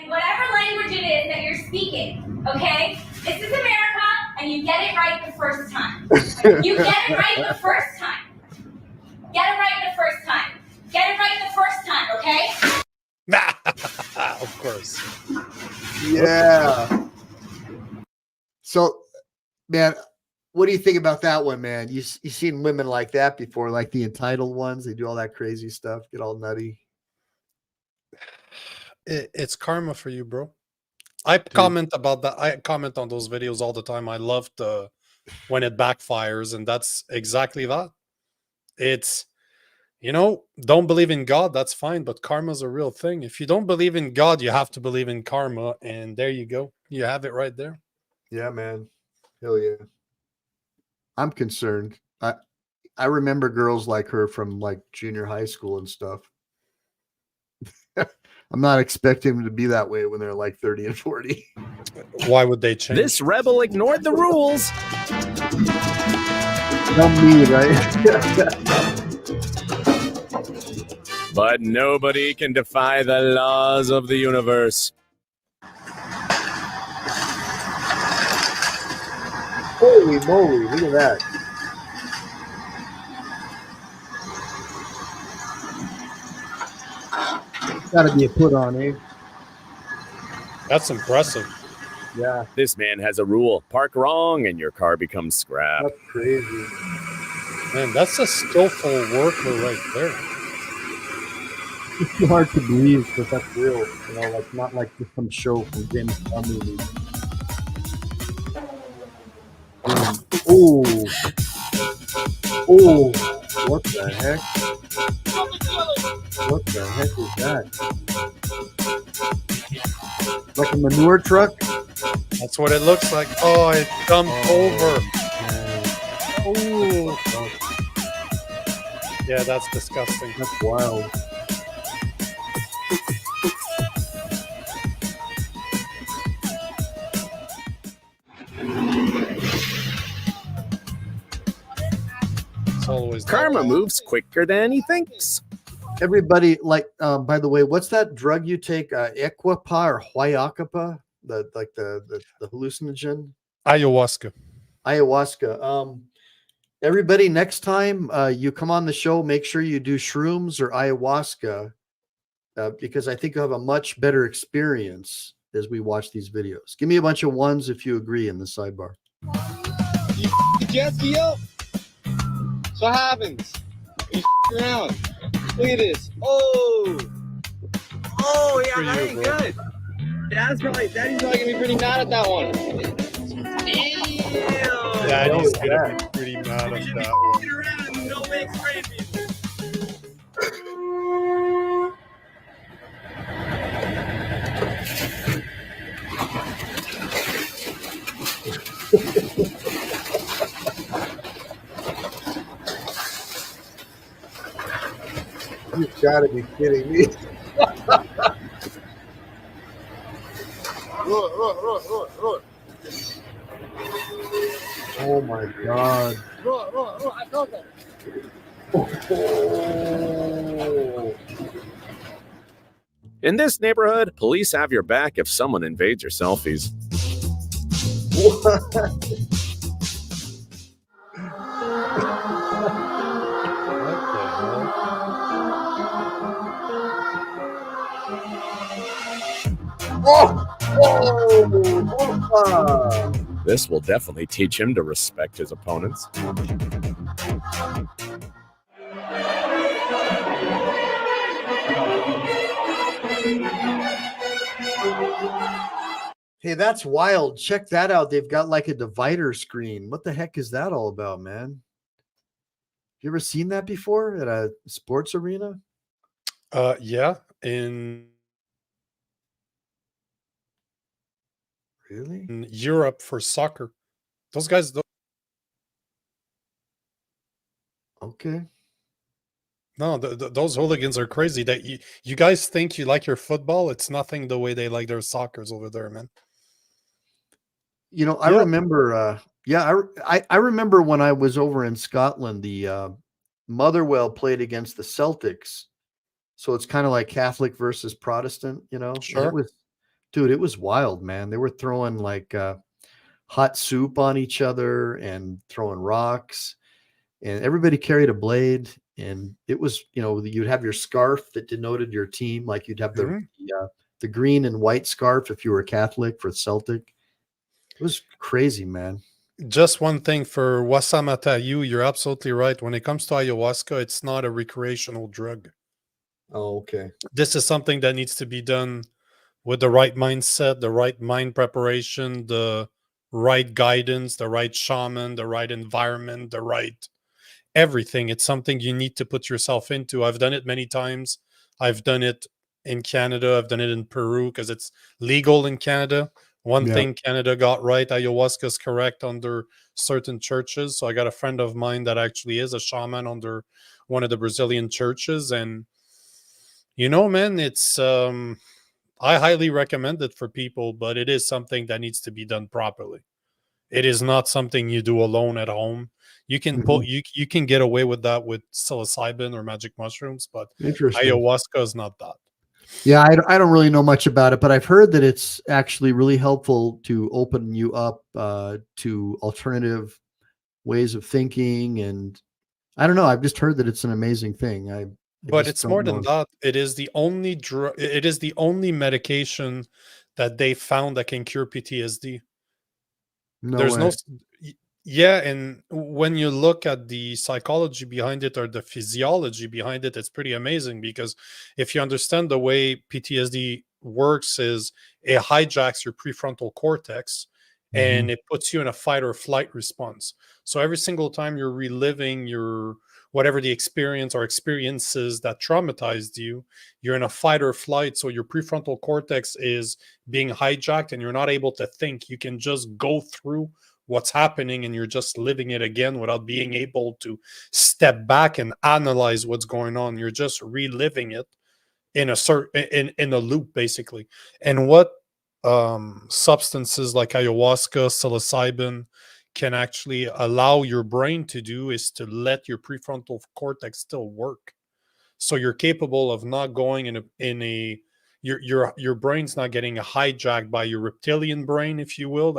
whatever language it is that you're speaking, okay? This is America, and you get it right the first time. You get it right the first time. Get it right the first time. Get it right the first time, okay? Of course. Yeah. So, man, what do you think about that one, man? You've seen women like that before, like the entitled ones. They do all that crazy stuff, get all nutty. It's karma for you, bro. I comment about that. I comment on those videos all the time. I love when it backfires, and that's exactly that. It's, don't believe in God, that's fine, but karma's a real thing. If you don't believe in God, you have to believe in karma, and there you go. You have it right there. Yeah, man. Hell yeah. I'm concerned. I remember girls like her from like junior high school and stuff. I'm not expecting them to be that way when they're like 30 and 40. Why would they change? This rebel ignored the rules. Not me, right? But nobody can defy the laws of the universe. Holy moly, look at that. Gotta be a put on, eh? That's impressive. Yeah. This man has a rule. Park wrong and your car becomes scrap. That's crazy. Man, that's a skillful worker right there. It's too hard to believe, but that's real. You know, like not like just some show from James Bond movie. Oh, oh, what the heck? What the heck is that? Like a manure truck? That's what it looks like. Oh, it dumped over. Oh. Yeah, that's disgusting. That's wild. It's always Karma moves quicker than he thinks. Everybody, like, by the way, what's that drug you take? Equapa or Huayacapa? The hallucinogen? Ayahuasca. Ayahuasca. Everybody, next time you come on the show, make sure you do shrooms or ayahuasca, because I think you'll have a much better experience as we watch these videos. Give me a bunch of ones if you agree in the sidebar. You jet ski up. So what happens? You around. Look at this. Oh. Oh, yeah, that ain't good. Daddy's probably gonna be pretty mad at that one. Daddy's gonna be pretty mad at that one. Don't make crazy. You've got to be kidding me. Roll. Oh my God. Roll. I felt that. Oh. In this neighborhood, police have your back if someone invades your selfies. This will definitely teach him to respect his opponents. Hey, that's wild. Check that out. They've got like a divider screen. What the heck is that all about, man? You ever seen that before at a sports arena? Yeah, in Really? in Europe for soccer. Those guys Okay. no, those hooligans are crazy. That you guys think you like your football, it's nothing the way they like their soccers over there, man. You know, I remember I remember when I was over in Scotland, the Motherwell played against the Celtics. So it's kind of like Catholic versus Protestant, you know. Sure. And it was wild, man. They were throwing like hot soup on each other and throwing rocks, and everybody carried a blade. And it was, you know, you'd have your scarf that denoted your team, like you'd have the green and white scarf if you were Catholic for Celtic. It was crazy, man. Just one thing for Wasamatayu, you're absolutely right. When it comes to ayahuasca, it's not a recreational drug. Oh, okay. This is something that needs to be done with the right mindset, the right mind preparation, the right guidance, the right shaman, the right environment, the right everything. It's something you need to put yourself into. I've done it many times. I've done it in Canada. I've done it in Peru because it's legal in Canada. One thing Canada got right, ayahuasca is correct under certain churches. So I got a friend of mine that actually is a shaman under one of the Brazilian churches. And, you know, man, it's, I highly recommend it for people, but it is something that needs to be done properly. It is not something you do alone at home. You can Mhm. you can get away with that with psilocybin or magic mushrooms, but Interesting. ayahuasca is not that. Yeah, I don't really know much about it, but I've heard that it's actually really helpful to open you up to alternative ways of thinking, and I don't know. I've just heard that it's an amazing thing. I But just it's don't more than know. that. It is the only drug. It is the only medication that they found that can cure PTSD. No There's no way. s- y- Yeah, and when you look at the psychology behind it or the physiology behind it, it's pretty amazing, because if you understand the way PTSD works, is it hijacks your prefrontal cortex Mhm. and it puts you in a fight or flight response. So every single time you're reliving your whatever the experience or experiences that traumatized you, you're in a fight or flight. So your prefrontal cortex is being hijacked and you're not able to think. You can just go through what's happening and you're just living it again without being able to step back and analyze what's going on. You're just reliving it in a certain in a loop, basically. And what substances like ayahuasca, psilocybin can actually allow your brain to do is to let your prefrontal cortex still work, so you're capable of not going in a your brain's not getting hijacked by your reptilian brain, if you will.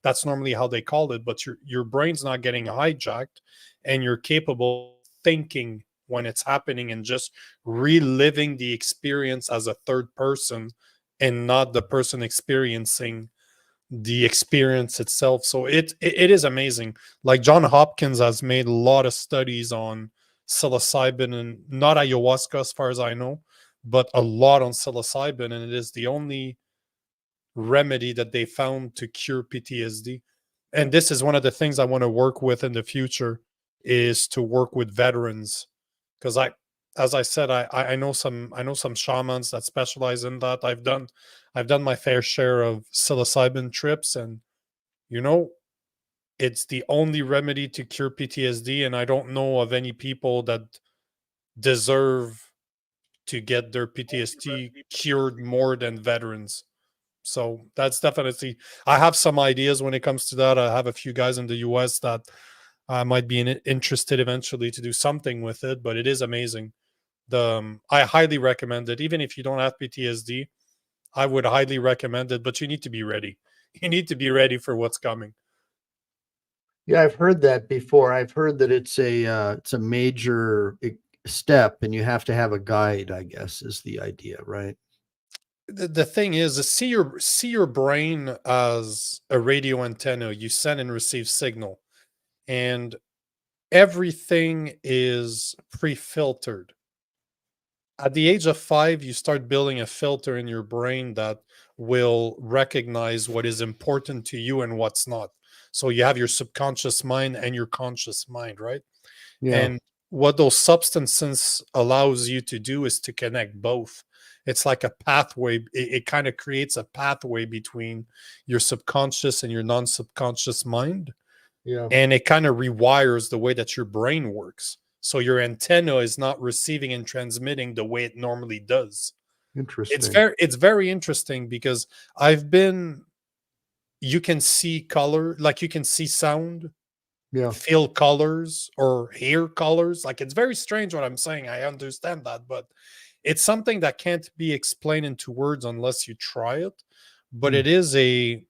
That's normally how they call it, but your brain's not getting hijacked, and you're capable of thinking when it's happening and just reliving the experience as a third person and not the person experiencing the experience itself. So it is amazing. Like John Hopkins has made a lot of studies on psilocybin, and not ayahuasca as far as I know, but a lot on psilocybin, and it is the only remedy that they found to cure PTSD. And this is one of the things I want to work with in the future, is to work with veterans, because as I said, I know some shamans that specialize in that. I've done my fair share of psilocybin trips, and you know, it's the only remedy to cure PTSD, and I don't know of any people that deserve to get their PTSD cured more than veterans. So that's definitely, I have some ideas when it comes to that. I have a few guys in the US that might be interested eventually to do something with it, but it is amazing. I highly recommend it. Even if you don't have PTSD, I would highly recommend it, but you need to be ready. You need to be ready for what's coming. Yeah, I've heard that before. I've heard that it's a major step, and you have to have a guide, I guess, is the idea, right? The thing is, see your brain as a radio antenna. You send and receive signal, and everything is pre-filtered. At the age of 5, you start building a filter in your brain that will recognize what is important to you and what's not. So you have your subconscious mind and your conscious mind, right? Yeah. And what those substances allows you to do is to connect both. It's like a pathway. It kind of creates a pathway between your subconscious and your non-subconscious mind, Yeah. and it kind of rewires the way that your brain works. So your antenna is not receiving and transmitting the way it normally does. Interesting. It's very interesting, because I've been you can see color, like you can see sound, Yeah. feel colors, or hear colors. Like, it's very strange what I'm saying. I understand that, but it's something that can't be explained into words unless you try it. But Hmm. it is a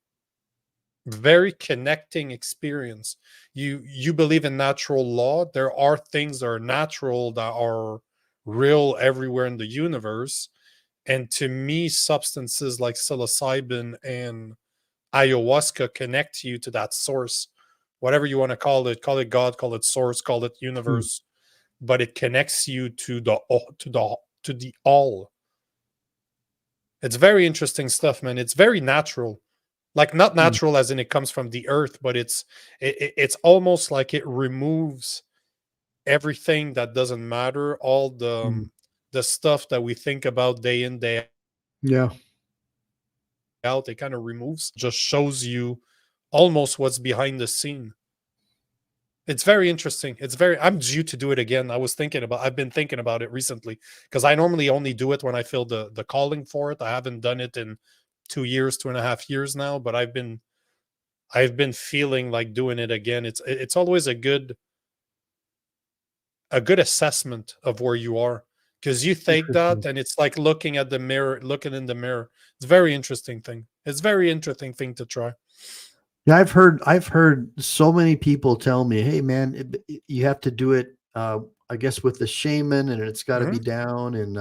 very connecting experience. You believe in natural law. There are things that are natural, that are real everywhere in the universe. And to me, substances like psilocybin and ayahuasca connect you to that source, whatever you want to call it God, call it source, call it Hmm. universe, but it connects you to the all. It's very interesting stuff, man. It's very natural. Like, not Hmm. natural as in it comes from the earth, but it's almost like it removes everything that doesn't matter, all Hmm. the stuff that we think about day in day Yeah. out. It kind of removes, just shows you almost what's behind the scene. It's very interesting. I'm due to do it again. I've been thinking about it recently, because I normally only do it when I feel the calling for it. I haven't done it in 2 years, 2.5 years now, but I've been I've been feeling like doing it again. It's always a good assessment of where you are, because you take that and it's like looking at the mirror, looking in the mirror. It's a very interesting thing. It's a very interesting thing to try. Yeah, I've heard so many people tell me, "Hey, man, you have to do it. I guess with the shaman, and it's got to be down in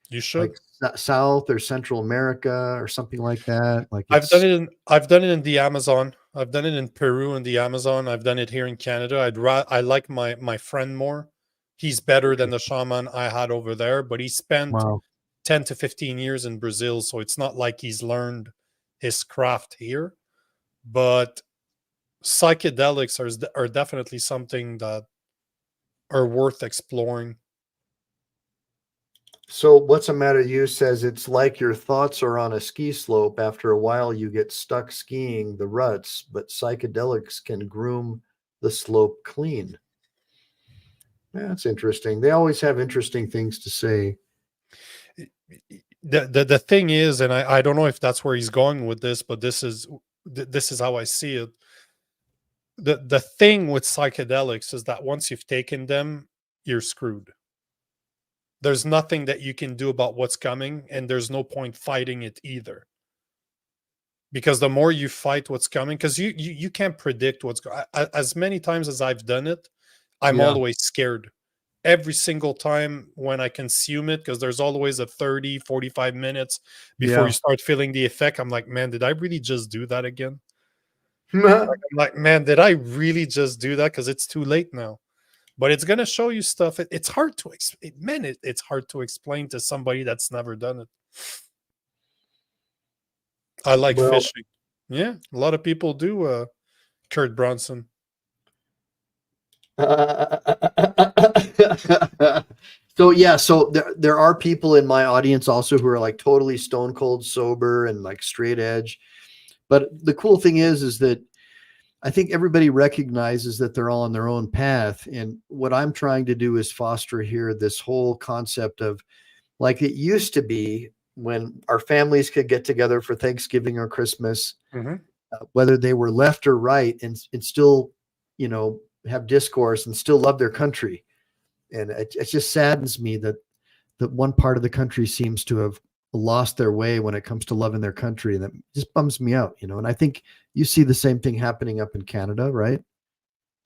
You should. like South or Central America or something like that." Like I've done it in the Amazon. I've done it in Peru and the Amazon. I've done it here in Canada. I like my friend more. He's better than the shaman I had over there, but he spent Wow. 10 to 15 years in Brazil, so it's not like he's learned his craft here. But psychedelics are definitely something that are worth exploring. So what's the matter? You says it's like your thoughts are on a ski slope. After a while, you get stuck skiing the ruts, but psychedelics can groom the slope clean. Yeah, that's interesting. They always have interesting things to say. The thing is, and I don't know if that's where he's going with this, but this is how I see it. The thing with psychedelics is that once you've taken them, you're screwed. There's nothing that you can do about what's coming, and there's no point fighting it either. Because the more you fight what's coming, because you can't predict what's going. As many times as I've done it, I'm always scared. Every single time when I consume it, because there's always a 30, 45 minutes before you start feeling the effect. I'm like, man, did I really just do that again? I'm like, man, did I really just do that? Because it's too late now. But it's going to show you stuff. It's hard to explain. It's hard to explain to somebody that's never done it. I like fishing. Yeah, a lot of people do. Kurt Bronson. So yeah, so there are people in my audience also who are like totally stone cold sober and like straight edge. But the cool thing is that I think everybody recognizes that they're all on their own path. And what I'm trying to do is foster here this whole concept of like it used to be when our families could get together for Thanksgiving or Christmas, whether they were left or right, and still, you know, have discourse and still love their country. And it just saddens me that one part of the country seems to have lost their way when it comes to loving their country. And that just bums me out, you know. And I think you see the same thing happening up in Canada, right?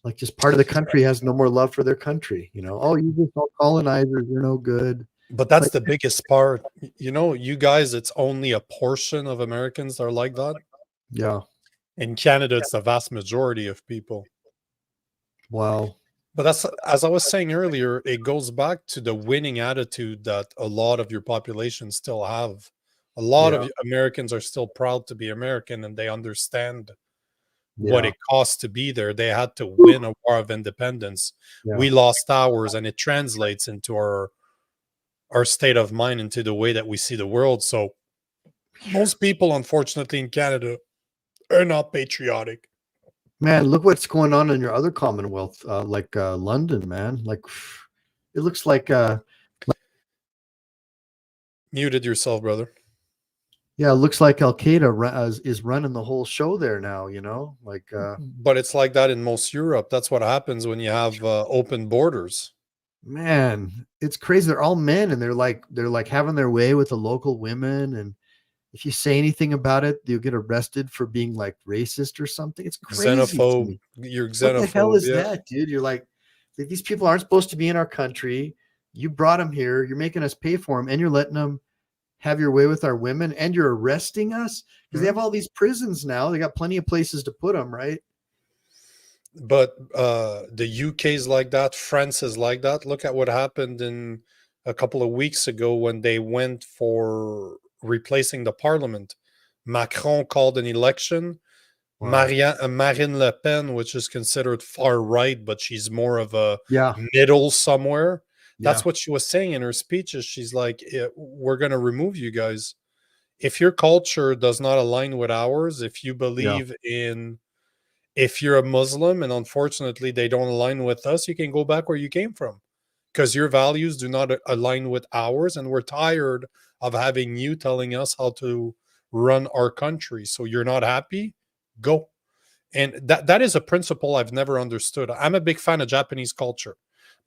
Like just part of the country has no more love for their country, you know. Oh, you just all colonizers, you're no good. But that's the biggest part. You know, you guys, it's only a portion of Americans that are like that. Yeah. In Canada, it's the vast majority of people. Wow. But that's, as I was saying earlier, it goes back to the winning attitude that a lot of your population still have. A lot of Americans are still proud to be American, and they understand what it costs to be there. They had to win a war of independence. We lost ours, and it translates into our state of mind, into the way that we see the world. So most people, unfortunately, in Canada are not patriotic. Man, look what's going on in your other Commonwealth, like London, man. Like it looks like muted yourself, brother. Yeah, it looks like Al Qaeda is running the whole show there now, you know, like but it's like that in most Europe. That's what happens when you have open borders. Man, it's crazy. They're all men, and they're like having their way with the local women, and if you say anything about it, you'll get arrested for being like racist or something. It's crazy. Xenophobe. You're xenophobe. What the hell is that, dude? You're like, these people aren't supposed to be in our country. You brought them here. You're making us pay for them, and you're letting them have your way with our women, and you're arresting us because they have all these prisons now. They got plenty of places to put them, right? But the UK is like that. France is like that. Look at what happened in a couple of weeks ago when they went for replacing the parliament. Macron called an election. Wow. Marine Le Pen, which is considered far right, but she's more of a middle somewhere. That's what she was saying in her speeches. She's like, we're going to remove you guys. If your culture does not align with ours, if you believe in, if you're a Muslim and unfortunately they don't align with us, you can go back where you came from because your values do not align with ours. And we're tired of having you telling us how to run our country. So you're not happy? Go. And that is a principle I've never understood. I'm a big fan of Japanese culture.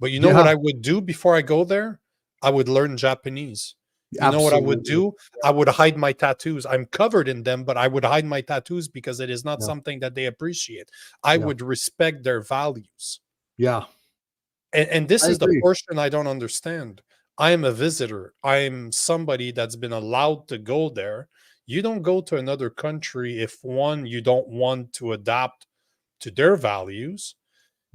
But you know what I would do before I go there? I would learn Japanese. You know what I would do? I would hide my tattoos. I'm covered in them, but I would hide my tattoos because it is not something that they appreciate. I would respect their values. Yeah. And this I is the agree. portion I don't understand. I am a visitor. I'm somebody that's been allowed to go there. You don't go to another country if, one, you don't want to adapt to their values.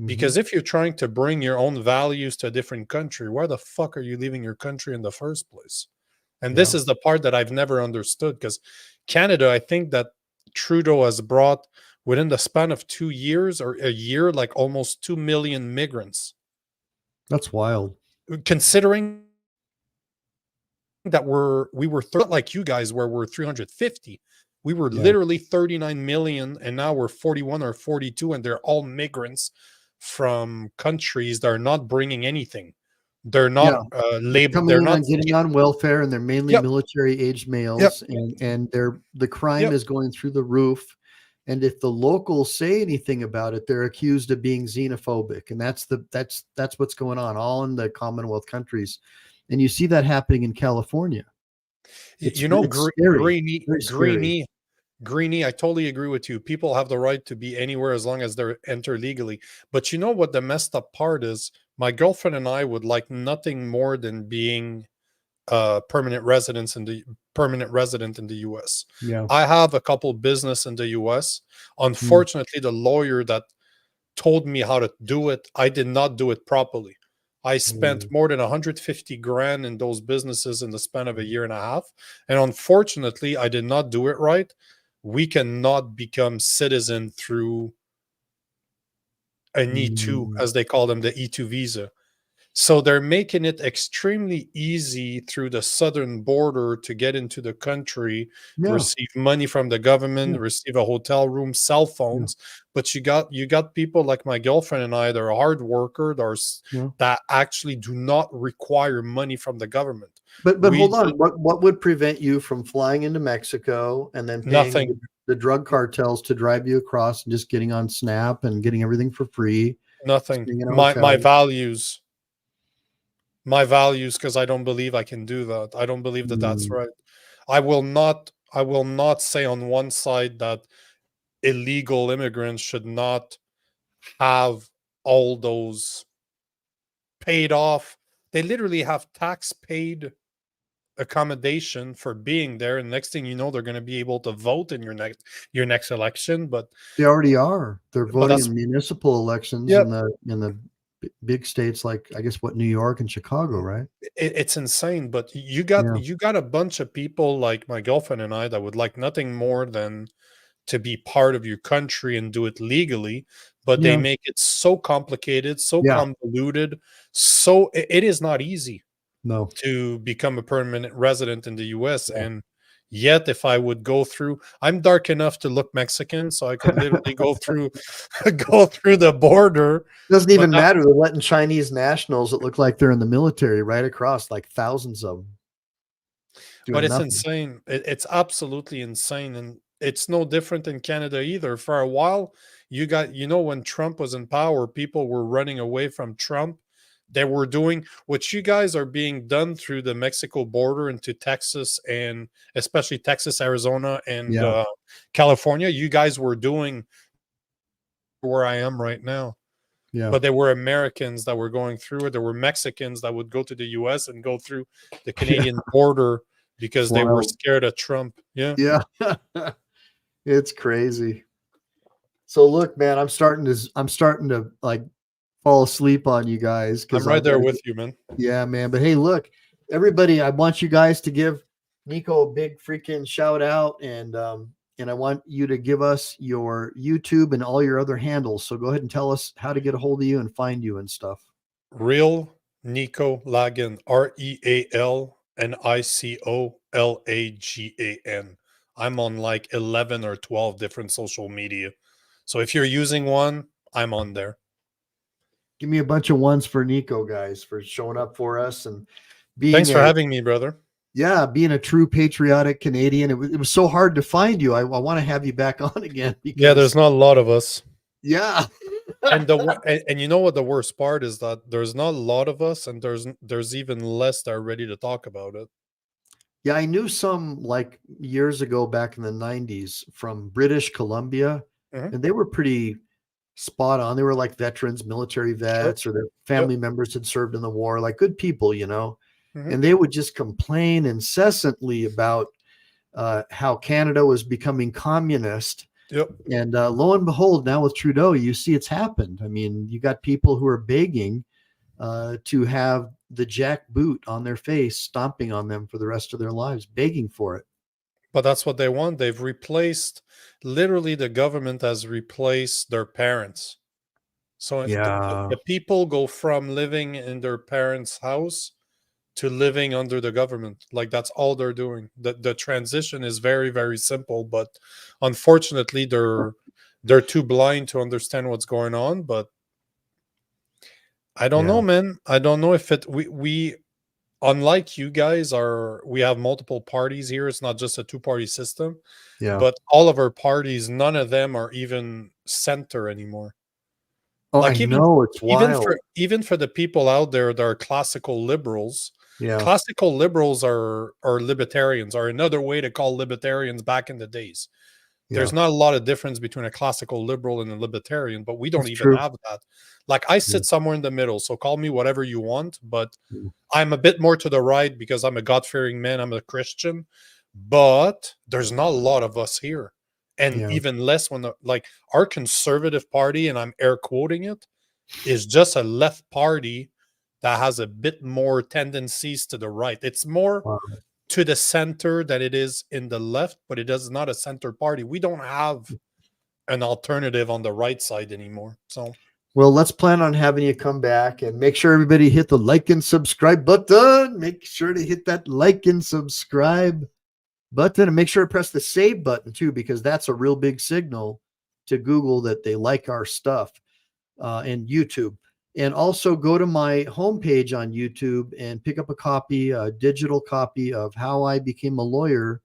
Because if you're trying to bring your own values to a different country, why the fuck are you leaving your country in the first place? And this is the part that I've never understood, because Canada, I think that Trudeau has brought, within the span of 2 years or a year, like almost 2 million migrants. That's wild. Considering that we were like you guys, where we're 350. We were literally 39 million, and now we're 41 or 42, and they're all migrants from countries that are not bringing anything. They're not labeled. They're not getting on welfare, and they're mainly military-aged males, and the crime is going through the roof. And if the locals say anything about it, they're accused of being xenophobic, and that's what's going on all in the Commonwealth countries, and you see that happening in California. Greeny, I totally agree with you. People have the right to be anywhere as long as they're enter legally. But you know what the messed up part is? My girlfriend and I would like nothing more than being permanent resident in the US. Yeah. I have a couple business in the US. Unfortunately, the lawyer that told me how to do it, I did not do it properly. I spent more than 150 grand in those businesses in the span of a year and a half. And unfortunately, I did not do it right. We cannot become citizen through an E2, as they call them, the E2 visa. So they're making it extremely easy through the southern border to get into the country, receive money from the government, receive a hotel room, cell phones. But you got people like my girlfriend and I that are hard worker, that actually do not require money from the government. But hold on, what would prevent you from flying into Mexico and then paying the drug cartels to drive you across and just getting on Snap and getting everything for free? Nothing. My values. My values, because I don't believe I can do that. I don't believe that that's right. I will not say on one side that illegal immigrants should not have all those paid off. They literally have tax paid accommodation for being there, and next thing you know, they're going to be able to vote in your next election. But they already are. They're voting in municipal elections in the big states like, I guess, New York and Chicago, right? It's insane. But you got a bunch of people like my girlfriend and I that would like nothing more than to be part of your country and do it legally, but they make it so complicated, so convoluted, so it is not easy to become a permanent resident in the US. And yet, if I would go through, I'm dark enough to look Mexican, so I could literally go through the border. Doesn't even matter. They're letting Chinese nationals that look like they're in the military right across, like thousands of them. But it's insane. It's absolutely insane. And it's no different in Canada either. For a while, when Trump was in power, people were running away from Trump. They were doing what you guys are being done through the Mexico border into Texas, and especially Texas, Arizona, and California. You guys were doing where I am right now. Yeah. But there were Americans that were going through it. There were Mexicans that would go to the US and go through the Canadian border because they were scared of Trump. Yeah. It's crazy. So look, man, I'm starting to like fall asleep on you guys. I'm right there with you, man. Yeah, man. But hey, look, everybody, I want you guys to give Nico a big freaking shout out, and I want you to give us your YouTube and all your other handles. So go ahead and tell us how to get a hold of you and find you and stuff. Real Nico Lagan, RealNicoLagan. I'm on like 11 or 12 different social media. So if you're using one, I'm on there. Give me a bunch of ones for Nico, guys, for showing up for us and being. Thanks for having me, brother. Yeah, being a true patriotic Canadian, it was so hard to find you. I want to have you back on again because Yeah, there's not a lot of us. yeah. And you know what the worst part is, that there's not a lot of us, and there's even less that are ready to talk about it. Yeah, I knew some like years ago back in the 90s from British Columbia, Mhm. and they were pretty spot on. They were like veterans, military vets, or their family members had served in the war, like good people, you know. Mhm. And they would just complain incessantly about how Canada was becoming communist. Yep. And lo and behold, now with Trudeau, you see it's happened. I mean, you got people who are begging to have the jack boot on their face, stomping on them for the rest of their lives, begging for it. But that's what they want. They've replaced, literally, the government has replaced their parents. So Yeah. the people go from living in their parents' house to living under the government. Like, that's all they're doing. The transition is very, very simple, but unfortunately they're too blind to understand what's going on. But I don't know, man. I don't know if we unlike you guys, we have multiple parties here. It's not just a two-party system. Yeah. But all of our parties, none of them are even center anymore. Oh, Like, I know, it's wild. even for the people out there that are classical liberals, Yeah. classical liberals are libertarians, are another way to call libertarians back in the days. There's Yeah. not a lot of difference between a classical liberal and a libertarian, but we don't It's even true. have that. Like, I sit somewhere in the middle, so call me whatever you want, but Mm. I'm a bit more to the right because I'm a God-fearing man, I'm a Christian, but there's not a lot of us here. And Yeah. even less when like our conservative party, and I'm air quoting it, is just a left party that has a bit more tendencies to the right. It's more Wow. to the center than it is in the left, but it is not a center party. We don't have an alternative on the right side anymore. So, Well, let's plan on having you come back, and make sure everybody hit the like and subscribe button. Make sure to hit that like and subscribe button, and make sure to press the save button too, because that's a real big signal to Google that they like our stuff, and YouTube. And also go to my homepage on YouTube and pick up a digital copy of How I Became a Lawyer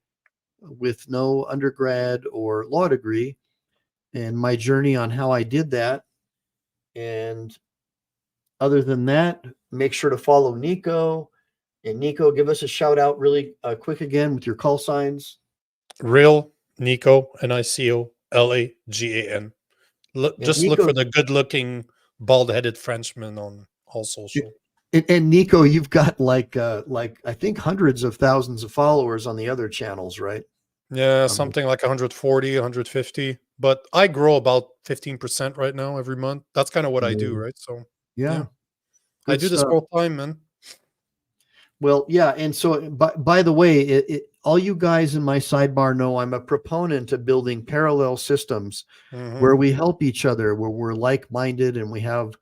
with no undergrad or law degree, and my journey on how I did that. And other than that, make sure to follow Nico. And Nico, give us a shout out really quick again with your call signs. real Nico, NICOLAGAN. Just look for Nico's- the good-looking, bald-headed Frenchman on all social. And Nico, you've got like I think hundreds of thousands of followers on the other channels, right? Yeah, something like 140, 150. But I grow about 15% right now every month. That's kind of what I do, right? So, Yeah. I Good do this stuff. full time, man. Well, yeah, and so by the way, all you guys in my sidebar know I'm a proponent of building parallel systems where we help each other, where we're like-minded and we have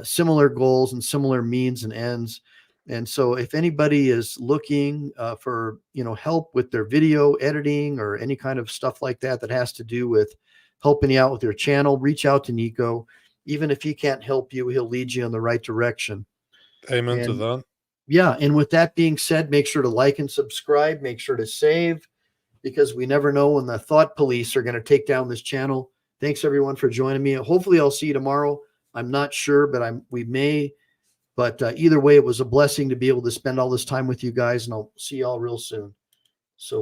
similar goals and similar means and ends. And so, if anybody is looking for help with their video editing or any kind of stuff like that that has to do with helping you out with your channel, reach out to Nico. Even if he can't help you, he'll lead you in the right direction. Amen to And that. yeah, and with that being said, make sure to like and subscribe, make sure to save, because we never know when the thought police are going to take down this channel. Thanks everyone for joining me. Hopefully I'll see you tomorrow. I'm not sure, but we may. But either way, it was a blessing to be able to spend all this time with you guys, and I'll see y'all real soon. So